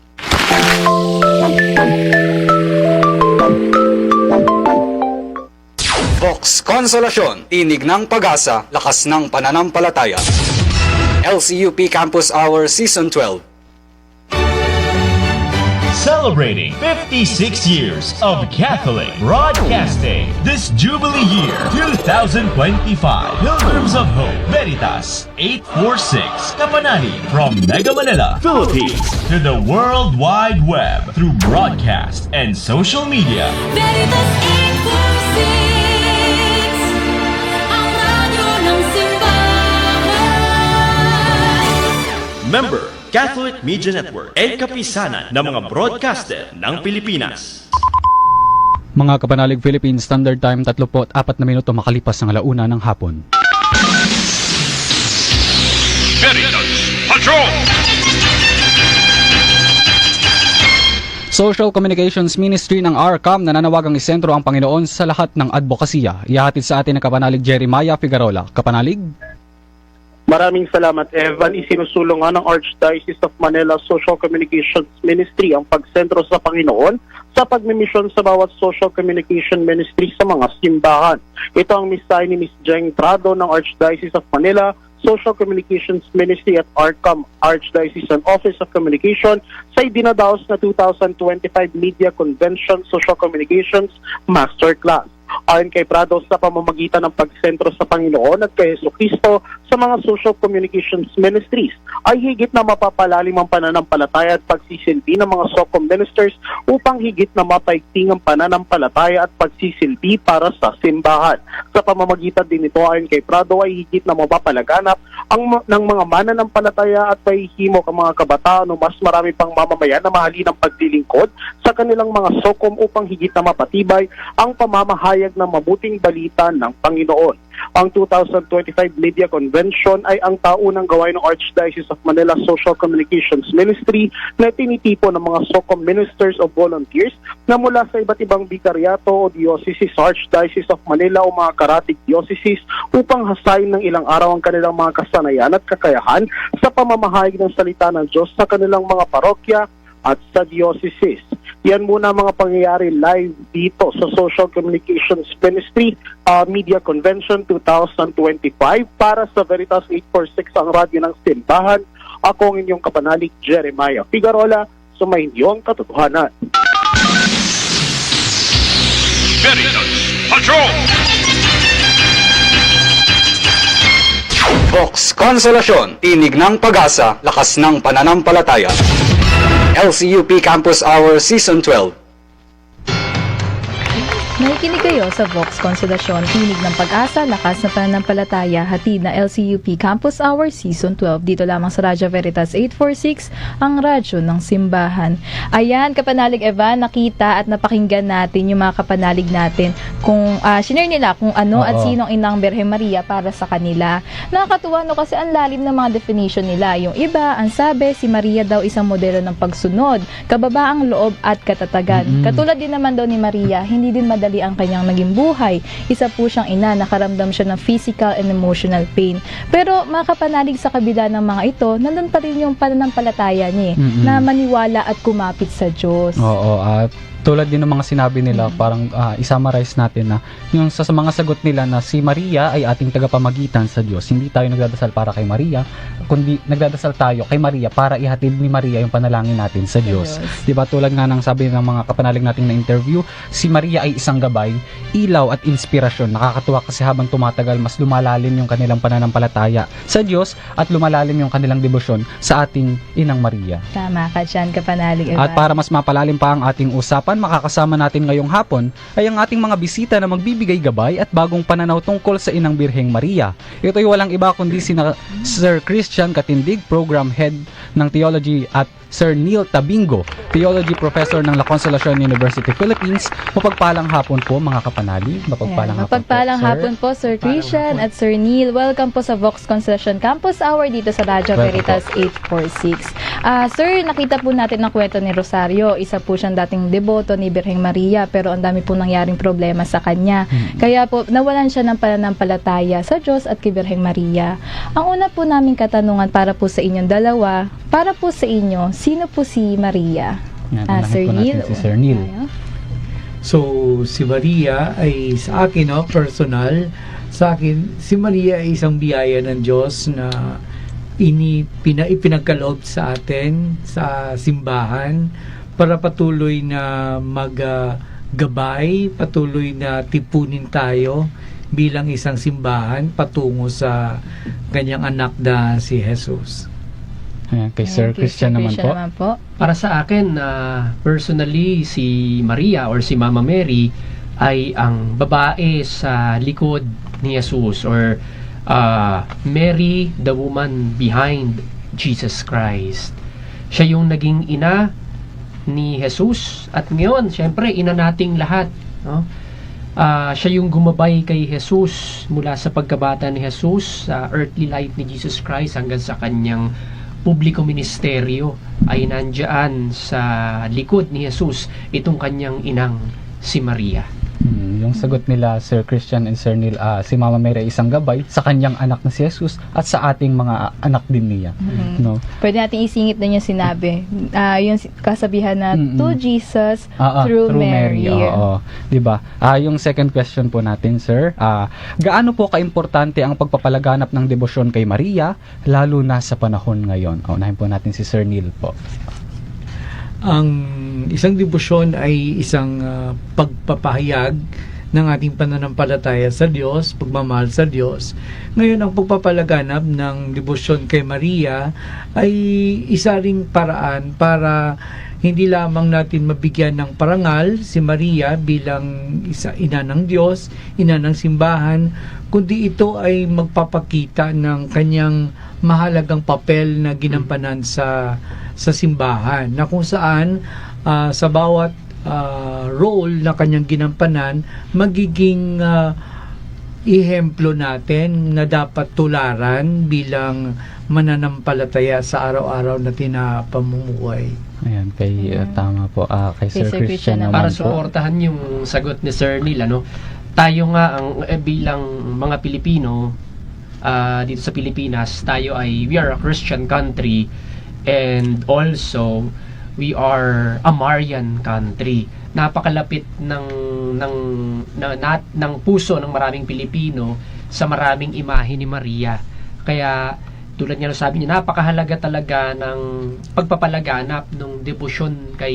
Vox Consolasyon, tinig ng pag-asa, lakas ng pananampalataya. LCUP Campus Hour Season 12. Celebrating 56 years of Catholic Broadcasting this Jubilee Year 2025. Pilgrims of Hope, Veritas 846, Kapanani, from Mega Manila, Philippines, to the World Wide Web through broadcast and social media. Veritas 846, ang radyo ng simbahan. Member, Catholic Media Network, El Kapisanan ng mga broadcaster ng Pilipinas. Mga Kapanalig Philippines Standard Time, 34 na minuto makalipas ng 1:00 ng hapon. Veritas Patrol! Social Communications Ministry ng RCAM nananawagang isentro ang Panginoon sa lahat ng advokasya. Ihahatid sa atin ng Kapanalig Jeremiah Figueroa. Kapanalig? Maraming salamat, Evan. Isinusulungan ng Archdiocese of Manila Social Communications Ministry ang pagsentro sa Panginoon sa pagmimisyon sa bawat social communication ministry sa mga simbahan. Ito ang mensahe ni Ms. Jeng Trado ng Archdiocese of Manila Social Communications Ministry at ARCAM, Archdiocesan Office of Communication, sa idinadaos na 2025 Media Convention Social Communications Masterclass. Ayon kay Prado, sa pamamagitan ng pagsentro sa Panginoon at kay Jesucristo sa mga social communications ministries, ay higit na mapapalalim ang pananampalataya at pagsisilbi ng mga SOCOM ministers upang higit na mapaigting ang pananampalataya at pagsisilbi para sa simbahan. Sa pamamagitan din ito, ayon kay Prado, ay higit na mapapalaganap ng mga mananampalataya at pahihimok ang mga kabataan o mas marami pang mamamayan na mahalin ang paglilingkod sa kanilang mga SOCOM upang higit na mapatibay ang pamamahayag ng mabuting balita ng Panginoon. Ang 2025 Media Convention ay ang taunang gawain ng Archdiocese of Manila Social Communications Ministry na tinitipon ng mga SOCOM ministers o volunteers na mula sa iba't ibang bikaryato o dioceses sa Archdiocese of Manila o mga karatig dioceses upang hasain ng ilang araw ang kanilang mga kasanayan at kakayahan sa pamamahayag ng salita ng Diyos sa kanilang mga parokya at sa dioceses. Yan muna mga pangyayari live dito sa Social Communications Ministry Media Convention 2025 para sa Veritas 846 ang radyo ng simbahan. Ako ang inyong kapanalig Jeremiah Figueroa, sumainyo ang katotohanan. Veritas Patrol! Vox Consolasyon, tinig ng pag-asa, lakas ng pananampalataya. LCUP Campus Hour Season 12. Nakikinig kayo sa Vox Consolasyon, tinig ng pag-asa, lakas ng pananampalataya, hatid na LCUP Campus Hour Season 12. Dito lamang sa Radyo Veritas 846, ang radyo ng simbahan. Ayan, Kapanalig Evan, nakita at napakinggan natin yung mga kapanalig natin kung shinare nila kung ano at sinong inang Birhen Maria para sa kanila. Nakakatuwa no kasi ang lalim ng mga definition nila. Yung iba, ang sabi, si Maria daw isang modelo ng pagsunod, kababaang loob at katatagan. Katulad din naman daw ni Maria, hindi din madali ang kanyang naging buhay. Isa po siyang ina, nakaramdam siya ng physical and emotional pain. Pero makapanalig sa kabila ng mga ito, nandun pa rin yung pananampalataya niya na maniwala at kumapit sa Diyos. Oo, at tulad din ng mga sinabi nila, parang isummarize natin na yung sa mga sagot nila na si Maria ay ating tagapamagitan sa Diyos. Hindi tayo nagdadasal para kay Maria, kundi nagdadasal tayo kay Maria para ihatid ni Maria yung panalangin natin sa Diyos. Diba? Tulad nga ng sabi ng mga kapanalig nating na interview, si Maria ay isang gabay, ilaw at inspirasyon. Nakakatuwa kasi habang tumatagal, mas lumalalim yung kanilang pananampalataya sa Diyos at lumalalim yung kanilang debosyon sa ating Inang Maria. Tama ka dyan, Kapanalig Evan. At para mas mapalalim pa ang ating usapan, makakasama natin ngayong hapon ay ang ating mga bisita na magbibigay gabay at bagong pananaw tungkol sa Inang Birheng Maria. Ito ay walang iba kundi sina Sir Christian Katindig, Program Head ng Theology at Sir Neil Tabingo, Theology Professor ng La Consolacion University, Philippines. Mapagpalang hapon po mga kapanalig. Mapagpalang hapon po Sir Christian at Sir Neil. Welcome po sa Vox Consolacion Campus Hour dito sa Radyo Veritas 846. Sir, nakita po natin ang kwento ni Rosario. Isa po siyang dating deboto ni Birheng Maria pero ang dami po nangyaring problema sa kanya. Kaya po nawalan siya ng pananampalataya sa Diyos at kay Birheng Maria. Ang una po naming katanungan para po sa inyong dalawa, para po sa inyo, sino po si Maria? Sir Neil. Si Sir Neil. So, si Maria ay sa akin, personal, sa akin, si Maria ay isang biyaya ng Diyos na ipinagkaloob sa atin, sa simbahan, para patuloy na maggabay, patuloy na tipunin tayo bilang isang simbahan patungo sa kanyang anak na si Jesus. Ayan, kay Sir Christian naman po. Para sa akin, personally, si Maria or si Mama Mary ay ang babae sa likod ni Jesus, or Mary, the woman behind Jesus Christ. Siya yung naging ina ni Jesus at ngayon, syempre, ina nating lahat. No? Siya yung gumabay kay Jesus mula sa pagkabata ni Jesus, sa earthly life ni Jesus Christ hanggang sa kanyang publiko ministeryo ay nandiyan sa likod ni Jesus itong kanyang inang si Maria. Yung sagot nila Sir Christian and Sir Neil, si Mama Mary ay isang gabay sa kanyang anak na si Jesus at sa ating mga anak din niya. No? Pwede natin isingit din yung sinabi. Yung kasabihan na to Jesus through Mary. Oo. Diba? Yung second question po natin, Sir. Gaano po kaimportante ang pagpapalaganap ng debosyon kay Maria, lalo na sa panahon ngayon? Unahin po natin si Sir Neil po. Ang isang debosyon ay isang pagpapahayag ng ating pananampalataya sa Diyos, pagmamahal sa Diyos. Ngayon, ang pagpapalaganap ng debosyon kay Maria ay isa ring paraan para hindi lamang natin mabigyan ng parangal si Maria bilang ina ng Diyos, ina ng simbahan, kundi ito ay magpapakita ng kanyang mahalagang papel na ginampanan sa simbahan, na kung saan sa bawat role na kanyang ginampanan, magiging ihemplo natin na dapat tularan bilang mananampalataya sa araw-araw na pamumuhay. Ayan, tama po. Kay Sir Christian naman para po. suportahan yung sagot ni Sir Neil, tayo nga bilang mga Pilipino dito sa Pilipinas, we are a Christian country, and also we are a Marian country. Napakalapit ng puso ng maraming Pilipino sa maraming imahe ni Maria. Kaya tulad nga sabi niya, napakahalaga talaga ng pagpapalaganap ng debosyon kay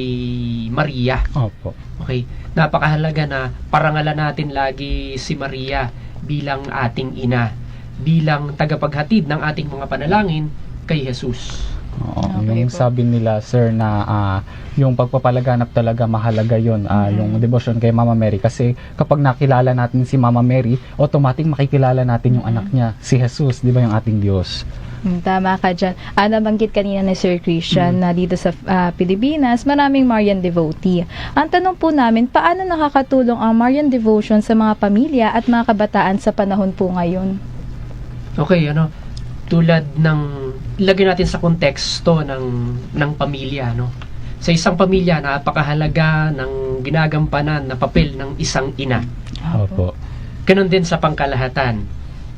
Maria. Opo. Okay, napakahalaga na parangalan natin lagi si Maria bilang ating ina, bilang tagapaghatid ng ating mga panalangin kay Jesus. Yung sabi nila, Sir, na yung pagpapalaganap talaga mahalaga yun, yung devotion kay Mama Mary, kasi kapag nakilala natin si Mama Mary, automatic makikilala natin yung anak niya, si Jesus, di ba, yung ating Diyos. Tama ka dyan. Nabanggit kanina ni Sir Christian na dito sa Pilipinas, maraming Marian devotee. Ang tanong po namin, paano nakakatulong ang Marian devotion sa mga pamilya at mga kabataan sa panahon po ngayon? Okay, tulad ng ilagay natin sa konteksto ng pamilya, sa isang pamilya, napakahalaga ng ginagampanan na papel ng isang ina. Opo. Ganon din sa pangkalahatan,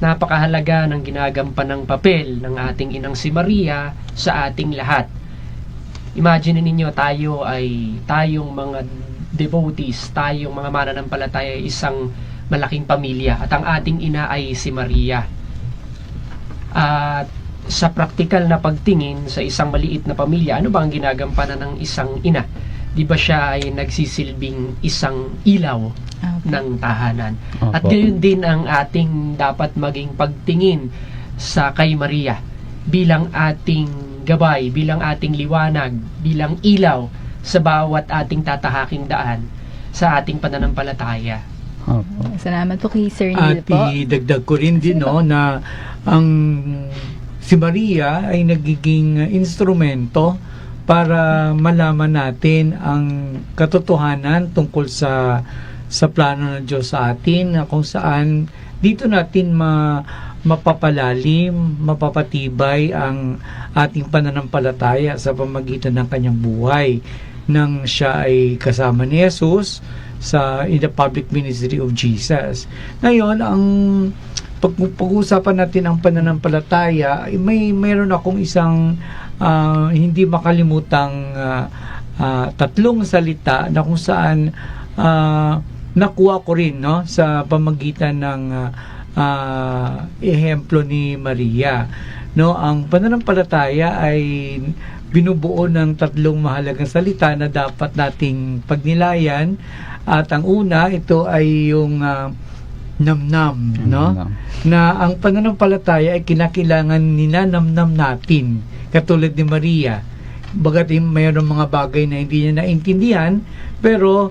napakahalaga ng ginagampanang papel ng ating inang si Maria sa ating lahat. Imagine ninyo, tayong mga devotees, tayong mga mananampalataya, isang malaking pamilya, at ang ating ina ay si Maria. At sa praktikal na pagtingin sa isang maliit na pamilya, ano ba ang ginagampanan ng isang ina? Di ba siya ay nagsisilbing isang ilaw ng tahanan? Opo. At gayon din ang ating dapat maging pagtingin sa kay Maria bilang ating gabay, bilang ating liwanag, bilang ilaw sa bawat ating tatahaking daan sa ating pananampalataya. Salamat po kay Sir Neil po. At idagdag ko rin din na ang si Maria ay nagiging instrumento para malaman natin ang katotohanan tungkol sa plano ng Diyos sa atin, na kung saan dito natin mapapalalim, mapapatibay ang ating pananampalataya sa pamagitan ng kanyang buhay nang siya ay kasama ni Jesus in the public ministry of Jesus. Ngayon, ang pag-uusapan natin ang pananampalataya, mayroon akong isang hindi makalimutang tatlong salita na kung saan nakuha ko rin sa pamagitan ng ehemplo ni Maria. Ang pananampalataya ay binubuo ng tatlong mahalagang salita na dapat nating pagnilayan. At ang una, ito ay yung namnam, na ang pananampalataya ay kinakailangan ninanamnam natin, katulad ni Maria. Bagat mayroong mga bagay na hindi niya naintindihan, pero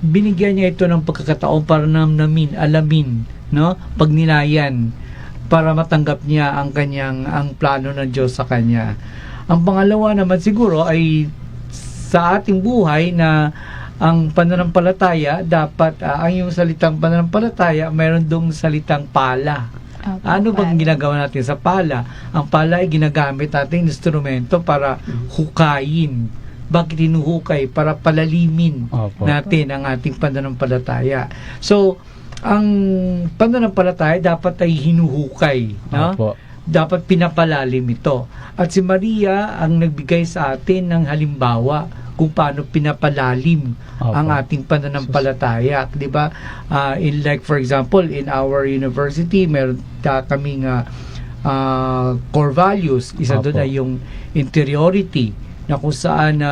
binigyan niya ito ng pagkakataon para namnamin, alamin, pagnilayan, para matanggap niya ang plano ng Diyos sa kanya. Ang pangalawa naman siguro ay sa ating buhay na ang pananampalataya, dapat ang yung salitang pananampalataya, mayroon dong salitang pala. Ano bang ginagawa natin sa pala? Ang pala ay ginagamit natin instrumento para hukayin. Bakit hinuhukay? Para palalimin natin ang ating pananampalataya. So, ang pananampalataya dapat ay hinuhukay, no? Dapat pinapalalim ito. At si Maria ang nagbigay sa atin ng halimbawa kung paano pinapalalim ang ating pananampalataya, 'di ba? In like for example, in our university, meron kaming core values. Isa doon ay yung interiority, na kung saan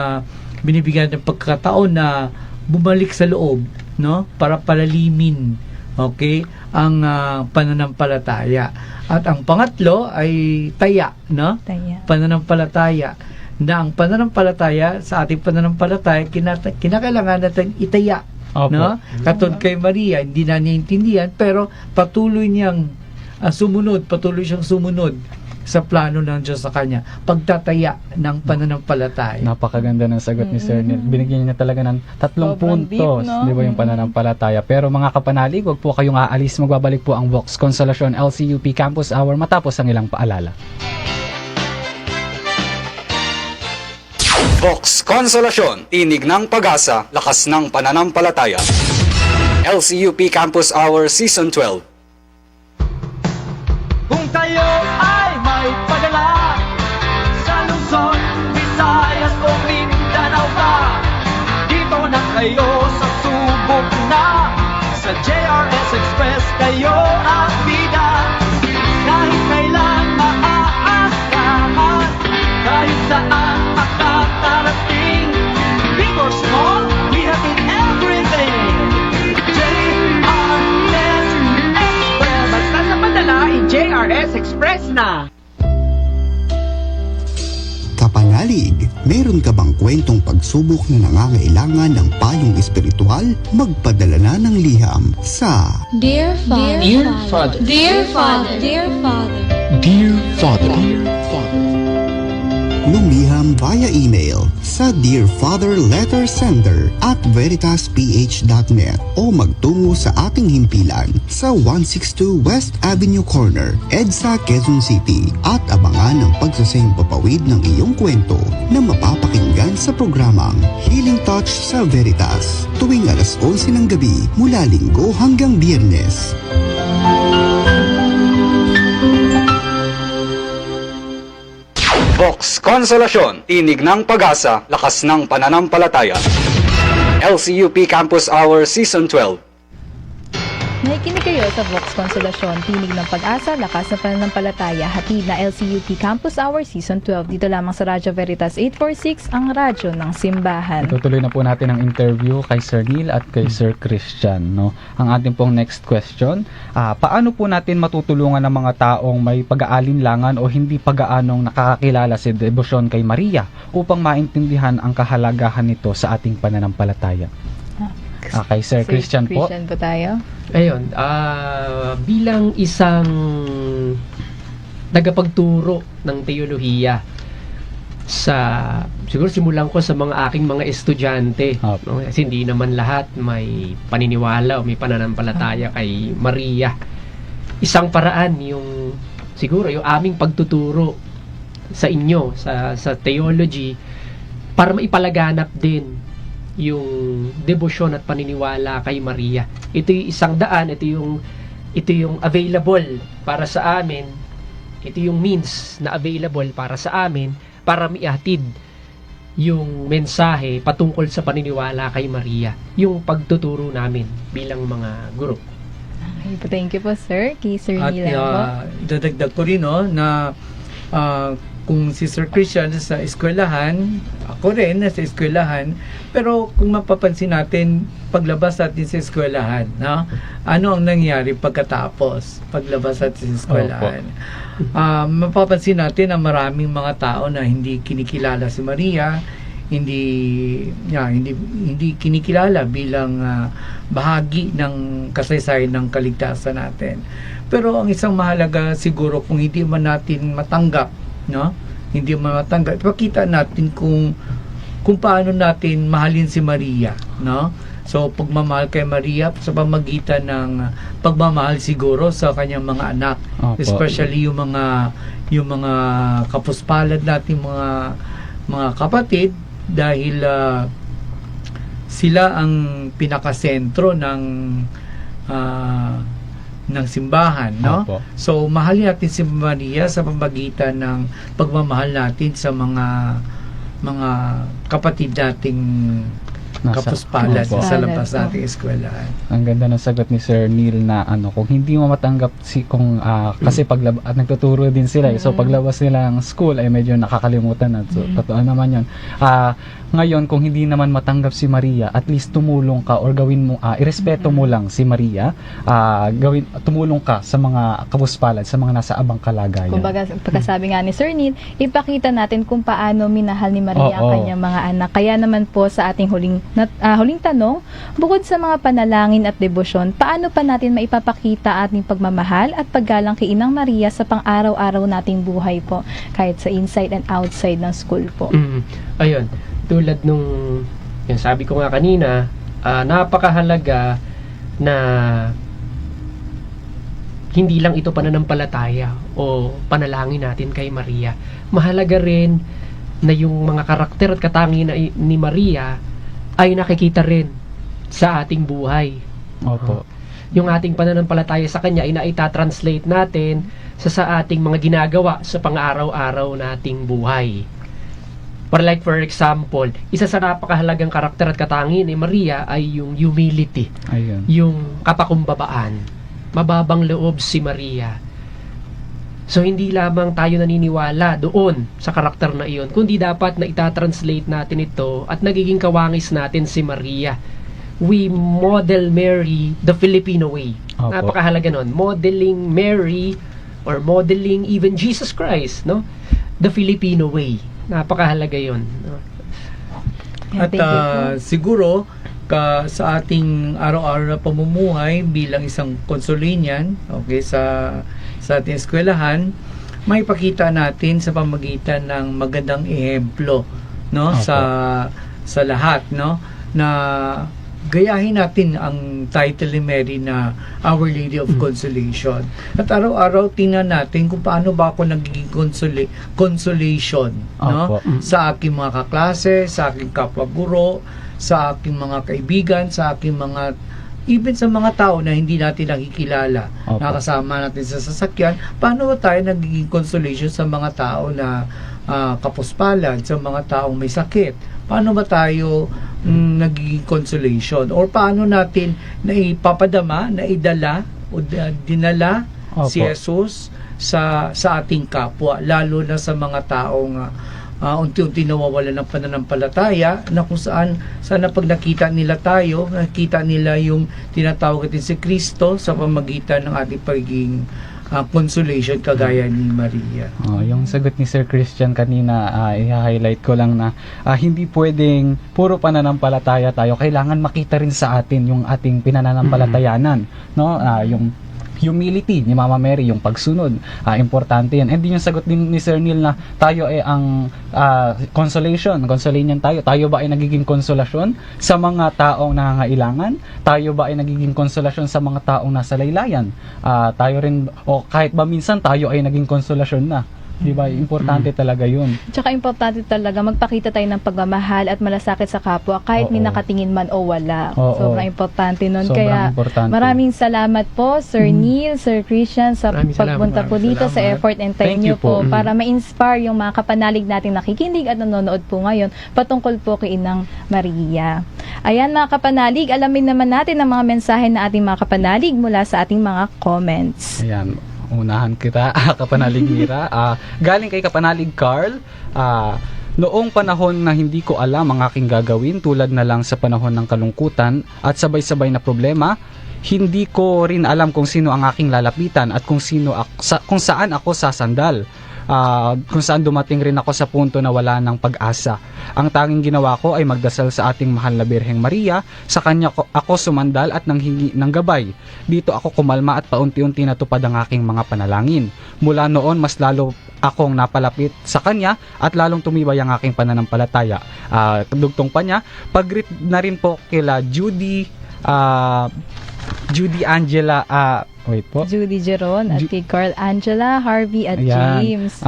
binibigyan ng pagkakataon na bumalik sa loob, no? Para palalimin ang pananampalataya. At ang pangatlo ay taya, no? Pananampalataya. Na ang pananampalataya, sa ating pananampalataya, kinakailangan natin itaya, no? Katulad kay Maria, hindi na niintindihan, pero patuloy niyang patuloy siyang sumunod sa plano ng Diyos sa kanya, pagtataya ng pananampalataya. Napakaganda ng sagot ni Sir Neil. Binigyan niya talaga ng 3 puntos, di ba, yung pananampalataya. Pero mga kapanalig, huwag po kayong aalis. Magbabalik po ang Vox Consolacion LCUP Campus Hour matapos ang ilang paalala. Vox Consolacion, tinig ng pag-asa, lakas ng pananampalataya. LCUP Campus Hour Season 12. Kung tayo ay may padala sa Luzon, Visayas o Mindanao pa, dito na kayo sa subok na. Sa JRS Express kayo ang bida. Kahit kailan maaasahan, kahit saan makakarating. Big or small, we have in everything. JRS Express. Basta sa padala, JRS Express na. Kapanalig, meron ka bang kwentong pagsubok na nangangailangan ng payong espiritual? Magpadala na ng liham sa Dear Father, Dear Father, Dear Father, Dear Father, Dear Father. Lumiham via email sa Dear Father Letter Sender @veritasph.net o magtungo sa ating himpilan sa 162 West Avenue Corner, EDSA, Quezon City, at abangan ang pagsasayang papawid ng iyong kwento na mapapakinggan sa programang Healing Touch sa Veritas tuwing alas 11 ng gabi mula Linggo hanggang Biyernes. Vox Consolacion, tinig ng pag-asa, lakas ng pananampalataya. LCUP Campus Hour Season 12. Nakikinig kayo sa Vox Consolacion, tinig ng pag-asa, lakas ng pananampalataya, hatid na LCUP Campus Hour Season 12. Dito lamang sa Radyo Veritas 846, ang radyo ng simbahan. Tutuloy na po natin ang interview kay Sir Neil at kay Sir Christian, no? Ang ating pong next question, paano po natin matutulungan ng mga taong may pag-aalinlangan o hindi pag-aanong nakakakilala sa debosyon kay Maria upang maintindihan ang kahalagahan nito sa ating pananampalataya? Kay Sir Christian po. Christian po tayo. Ayun, bilang isang tagapagturo ng teolohiya siguro simulan ko sa mga aking mga estudyante, no? Kasi hindi naman lahat may paniniwala o may pananampalataya kay Maria. Isang paraan siguro yung aming pagtuturo sa inyo sa theology para maipalaganap din yung debosyon at paniniwala kay Maria. Ito yung isang daan, ito yung available para sa amin, ito yung means na available para sa amin para maihatid yung mensahe patungkol sa paniniwala kay Maria, yung pagtuturo namin bilang mga guro. Thank you po, sir. Kay Sir Neil po. Dadagdag ko rin na kung si Sir Christian sa eskwelahan, ako rin nasa eskwelahan, pero kung mapapansin natin, paglabas natin sa eskwelahan, no? Ano ang nangyari pagkatapos paglabas natin sa eskwelahan? Mapapansin natin na maraming mga tao na hindi kinikilala si Maria, hindi kinikilala bilang bahagi ng kasaysayan ng kaligtasan natin. Pero ang isang mahalaga siguro, kung hindi man natin matanggap, no? Hindi matanggap, ipakita natin kung paano natin mahalin si Maria, no? So, pagmamahal kay Maria sa pamagitan ng pagmamahal siguro sa kanyang mga anak. Opo. Especially yung mga kapuspalad natin mga kapatid dahil sila ang pinakasentro ng simbahan, no? Opo. So, mahalin natin si Maria sa pamagitan ng pagmamahal natin sa mga kapatid nating kapuspalad Opo. sa labas nating eskwelahan. Ang ganda ng sagot ni Sir Neil na kung hindi mo matanggap kasi nagtuturo din sila so paglabas nila ng school ay medyo nakakalimutan na. So totoo naman 'yon. Ngayon kung hindi naman matanggap si Maria, at least tumulong ka or gawin mo irespeto mo lang si Maria, tumulong ka sa mga kapuspalad, sa mga nasa abang kalagayan. Kumbaga, pagkasabi nga ni Sir Neil, ipakita natin kung paano minahal ni Maria ang kanyang mga anak. Kaya naman po sa ating huling tanong, bukod sa mga panalangin at debosyon, paano pa natin maipapakita ating pagmamahal at paggalang kay Inang Maria sa pang-araw-araw nating buhay po, kahit sa inside and outside ng school po? Ayun, tulad nung yung sabi ko nga kanina, napakahalaga na hindi lang ito pananampalataya o panalangin natin kay Maria. Mahalaga rin na yung mga karakter at katangian ni Maria ay nakikita rin sa ating buhay. Opo. Yung ating pananampalataya sa Kanya ay naita-translate natin sa ating mga ginagawa sa pang-araw-araw nating buhay. For example, isa sa napakahalagang karakter at katangian ni Maria ay yung humility. Ayun. Yung kapakumbabaan. Mababang loob si Maria. So, hindi lamang tayo naniniwala doon sa karakter na iyon, kundi dapat na itatranslate natin ito at nagiging kawangis natin si Maria. We model Mary the Filipino way. Opo. Napakahalaga nun. Modeling Mary or modeling even Jesus Christ, no? The Filipino way. Napakahalaga yun. No? At siguro sa ating araw-araw na pamumuhay bilang isang konsolinian, okay, sa ating eskwelahan, may pakita natin sa pamagitan ng magandang ehemplo, no, sa lahat, no, na gayahin natin ang title ni Mary na Our Lady of Consolation. At araw-araw tingnan natin kung paano ba ako nagiging consolation, no? Sa aking mga kaklase, sa aking kapwa-guro, sa aking mga kaibigan, sa aking mga even sa mga tao na hindi natin nakikilala, nakasama natin sa sasakyan, paano ba tayo nagiging consolation sa mga tao na kapuspalad, sa mga taong may sakit? Paano ba tayo nagiging consolation? Or paano natin naipapadama, naidala o dinala si Jesus sa ating kapwa, lalo na sa mga taong unti-unti nawawala ng pananampalataya, na kung saan sana pag nakita nila tayo, nakita nila yung tinatawag natin si Kristo sa pamagitan ng ating pagiging consolation kagaya ni Maria. Yung sagot ni Sir Christian kanina, i-highlight ko lang na hindi pwedeng puro pananampalataya tayo. Kailangan makita rin sa atin yung ating pinananampalatayanan, no? Yung humility ni Mama Mary, yung pagsunod, importante yan. And din yung sagot din ni Sir Neil na tayo ay ang consolation tayo ba ay nagiging konsolasyon sa mga taong nangangailangan? Tayo ba ay nagiging konsolasyon sa mga taong nasa laylayan? Tayo rin, o kahit ba minsan tayo ay naging konsolasyon na, di ba? Importante talaga yun. Tsaka importante talaga magpakita tayo ng pagmamahal at malasakit sa kapwa kahit may nakatingin man o wala. Sobrang importante nun. Kaya maraming salamat po Sir Neil, Sir Christian sa pagpunta po dito sa effort and time nyo po para ma-inspire yung mga kapanalig natin nakikinig at nanonood po ngayon patungkol po kay Inang Maria. Ayan mga kapanalig, alamin naman natin ang mga mensahe na ating mga kapanalig mula sa ating mga comments. Ayan. Unahan kita, Kapanalig Mira. Galing kay Kapanalig Carl. Noong panahon na hindi ko alam ang aking gagawin, tulad na lang sa panahon ng kalungkutan at sabay-sabay na problema, hindi ko rin alam kung sino ang aking lalapitan at kung saan ako sasandal. kung saan dumating rin ako sa punto na wala ng pag-asa. Ang tanging ginawa ko ay magdasal sa ating mahal na Birheng Maria. Sa kanya ako sumandal at nanghingi ng gabay. Dito ako kumalma at paunti-unti natupad ang aking mga panalangin. Mula noon, mas lalo akong napalapit sa kanya at lalong tumibay ang aking pananampalataya. Dugtong pa niya, pag-greet na rin po kila Judy Angela, Judy Jeron at kay Carl Angela, Harvey at ayan. James.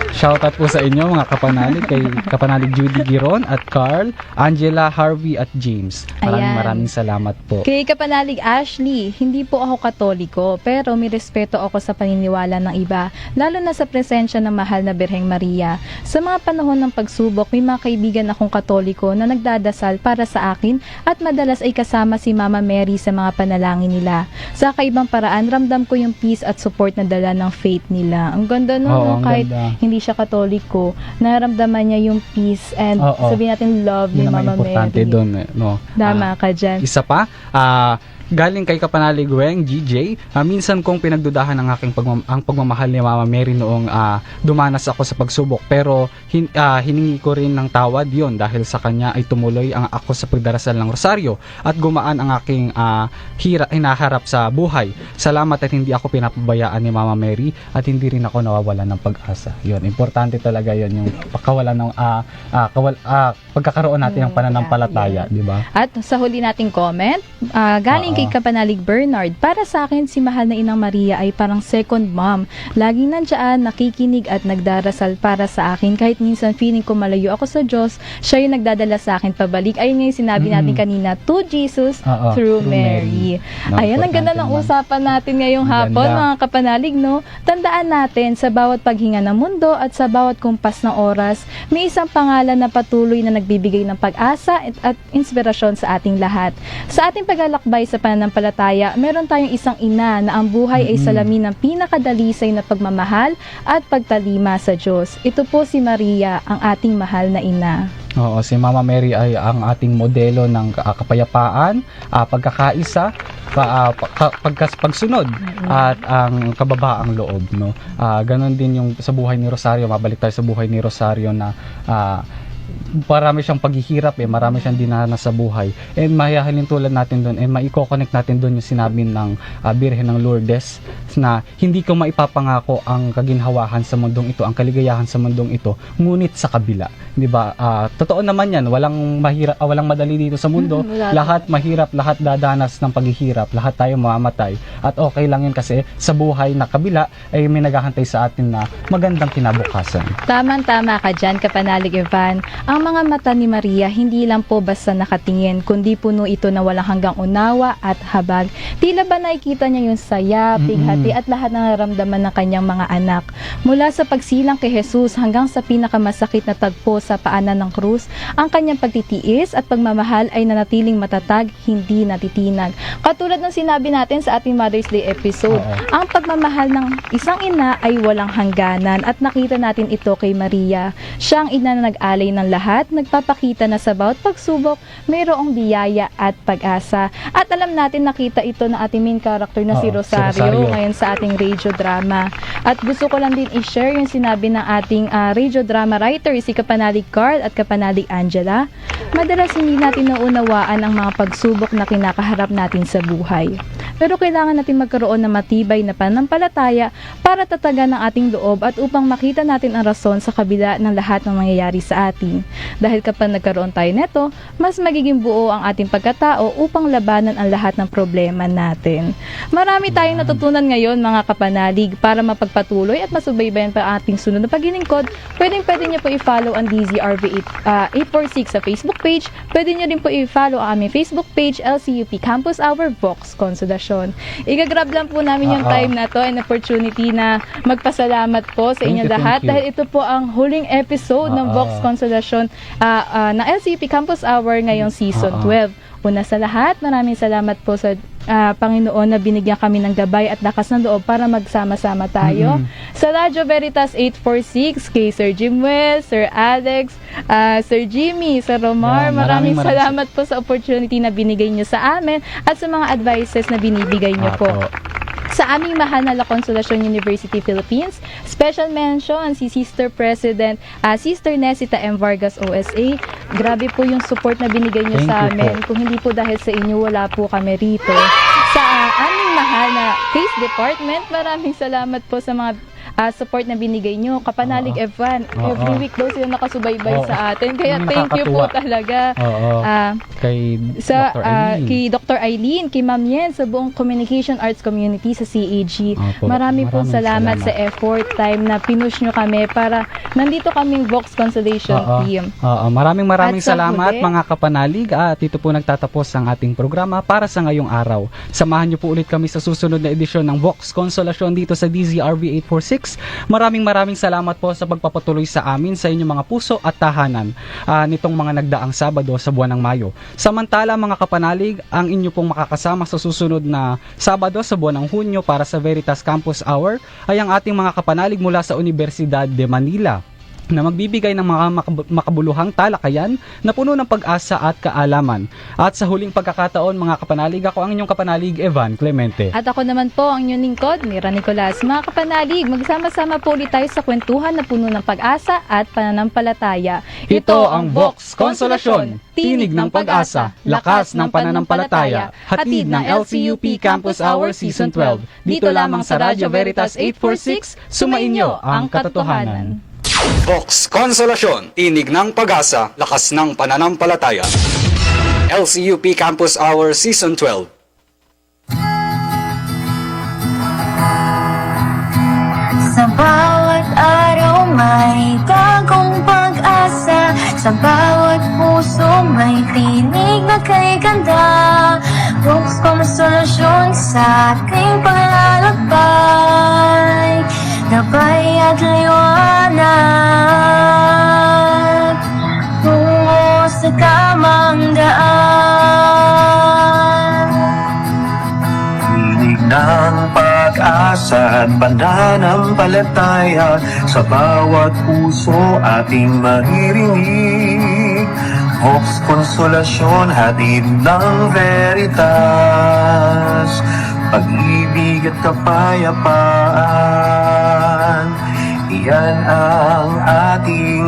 Shoutout po sa inyo mga kapanalig, kay kapanalig Judy Giron at Carl, Angela, Harvey at James. Maraming salamat po. Kay kapanalig Ashley, hindi po ako Katoliko, pero may respeto ako sa paniniwala ng iba, lalo na sa presensya ng mahal na Birheng Maria. Sa mga panahon ng pagsubok, may mga kaibigan akong Katoliko na nagdadasal para sa akin at madalas ay kasama si Mama Mary sa mga panalangin nila. Sa kaibang paraan, ramdam ko yung peace at support na dala ng faith nila. Ang ganda no, kahit hindi siya Katoliko, naramdaman niya yung peace and sabihin natin love ni Mama Mary. Importante doon, no. Tama ka dyan. Isa pa, galing kay kapanalig Weng GJ, minsan kong pinagdudahan ang aking ang pagmamahal ni Mama Mary noong dumanas ako sa pagsubok, pero hiningi ko rin ng tawad yon dahil sa kanya ay tumuloy ako sa pagdarasal ng rosaryo at gumaan ang aking hinaharap sa buhay. Salamat at hindi ako pinapabayaan ni Mama Mary at hindi rin ako nawawalan ng pag-asa. Yon, importante talaga yon, yung pagkawalan ng pagkakaroon natin ng pananampalataya, di ba? At sa huli nating comment, galing kay kapanalig Bernard, para sa akin si mahal na Inang Maria ay parang second mom. Laging nandiyan, nakikinig at nagdarasal para sa akin. Kahit minsan feeling ko malayo ako sa Diyos, siya yung nagdadala sa akin pabalik. Ayun yung sinabi natin kanina, to Jesus through Mary. Ayan, ang ganda ng usapan natin ngayong hapon, mga kapanalig, no? Tandaan natin, sa bawat paghinga ng mundo at sa bawat kumpas ng oras, may isang pangalan na patuloy na nagbibigay ng pag-asa at inspirasyon sa ating lahat. Sa ating paglalakbay sa pananampalataya, meron tayong isang ina na ang buhay ay salamin ng pinakadalisay na pagmamahal at pagtalima sa Diyos. Ito po si Maria, ang ating mahal na ina. Oo, si Mama Mary ay ang ating modelo ng kapayapaan, pagkakaisa, pagsunod at ang kababaang loob, no. Ganon din yung sa buhay ni Rosario. Mabalik tayo sa buhay ni Rosario na marami siyang paghihirap, marami siyang dinanas sa buhay, and mahihalin tulad natin doon, and maiko-connect natin doon yung sinabi ng Birhen ng Lourdes na hindi ko maipapangako ang kaginhawahan sa mundong ito, ang kaligayahan sa mundong ito, ngunit sa kabila, di ba? Totoo naman yan, walang madali dito sa mundo, lahat mahirap, lahat dadanas ng paghihirap, lahat tayo mamamatay, at okay lang yun kasi sa buhay na kabila ay may naghahantay sa atin na magandang kinabukasan. Tama ka dyan, kapanalig Evan. Ang mga mata ni Maria hindi lang po basta nakatingin, kundi puno ito na walang hanggang unawa at habag. Tila ba nakikita niya yung saya, pighati at lahat ng nararamdaman ng kanyang mga anak. Mula sa pagsilang kay Jesus hanggang sa pinakamasakit na tagpo sa paanan ng krus, ang kanyang pagtitiis at pagmamahal ay nanatiling matatag, hindi natitinag. Katulad ng sinabi natin sa ating Mother's Day episode, ang pagmamahal ng isang ina ay walang hangganan at nakita natin ito kay Maria. Siya ang ina na nag-alay ng lahat, nagpapakita na sa bawat pagsubok, mayroong biyaya at pag-asa. At alam natin, nakita ito na ating main character na si Rosario ngayon sa ating radio drama. At gusto ko lang din i-share yung sinabi ng ating radio drama writer, si kapanalig Carl at kapanalig Angela. Madalas hindi natin naunawaan ang mga pagsubok na kinakaharap natin sa buhay. Pero kailangan natin magkaroon ng matibay na pananampalataya para tatagan ang ating loob at upang makita natin ang rason sa kabila ng lahat ng nangyayari sa atin. Dahil kapag nagkaroon tayo neto, mas magiging buo ang ating pagkatao upang labanan ang lahat ng problema natin. Marami tayong natutunan ngayon, mga kapanalig. Para mapagpatuloy at masubaybayan pa ang ating sunod na paglilingkod, pwede niyo po i-follow ang DZRV846 sa Facebook page. Pwede niyo rin po i-follow ang aming Facebook page, LCUP Campus Hour Vox Consolasyon. Igagrab lang po namin yung time na to and opportunity na magpasalamat po sa inyo lahat dahil ito po ang huling episode ng Vox Consolasyon ng LCUP Campus Hour ngayong season 12. Una sa lahat, maraming salamat po sa Panginoon na binigyan kami ng gabay at lakas ng loob para magsama-sama tayo. Sa Radyo Veritas 846, kay Sir Jimwell, Sir Alex, Sir Jimmy, Sir Romar, maraming salamat po sa opportunity na binigay nyo sa amin at sa mga advices na binibigay nyo po. Sa aming mahal na La Consolacion University Philippines, special mention si Sister President, Sister Nesita M. Vargas OSA. Grabe po yung support na binigay niyo Thank sa you amin. po. Kung hindi po dahil sa inyo, wala po kami rito. Sa aming mahal na Case Department, maraming salamat po sa mga support na binigay nyo. Kapanalig Evan, every week daw sila nakasubaybay sa atin. Kaya thank you po talaga. Kay Sa Dr. Eileen. kay Dr. Eileen, kay Ma'am Yen, sa buong Communication Arts Community sa CAG. Maraming salamat sa effort, time na pinush nyo kami para nandito kaming Vox Consolation team. Maraming At sa salamat huli, mga kapanalig. At dito po nagtatapos ang ating programa para sa ngayong araw. Samahan niyo po ulit kami sa susunod na edisyon ng Vox Consolacion dito sa DZRV 846. Maraming salamat po sa pagpapatuloy sa amin sa inyong mga puso at tahanan nitong mga nagdaang Sabado sa buwan ng Mayo. Samantala mga kapanalig, ang inyo pong makakasama sa susunod na Sabado sa buwan ng Hunyo para sa Veritas Campus Hour ay ang ating mga kapanalig mula sa Universidad de Manila, na magbibigay ng mga makabuluhang talakayan na puno ng pag-asa at kaalaman. At sa huling pagkakataon mga kapanalig, ako ang inyong kapanalig Evan Clemente. At ako naman po ang inyong lingkod, Mira Nicolas. Mga kapanalig, magsama-sama po ulit tayo sa kwentuhan na puno ng pag-asa at pananampalataya. Ito ang Vox Consolacion, tinig ng pag-asa, lakas ng pananampalataya, hatid ng LCUP Campus Hour Season 12. Dito lamang sa Radyo Veritas 846, sumainyo ang katotohanan. Vox Consolacion, tinig ng pag-asa, lakas ng pananampalataya. LCUP Campus Hour Season 12. Sa bawat araw may bagong pag-asa, sa bawat puso may tinig na kay ganda. Vox Consolacion sa ating paglalakbay, gabay at liwanag tungo sa tamang daan. Tinig ng pag-asa at pananampalataya, sa bawat puso ating maririnig. Vox Consolacion, hatid ng Veritas, pag-ibig at kapayapaan, iyan ang ating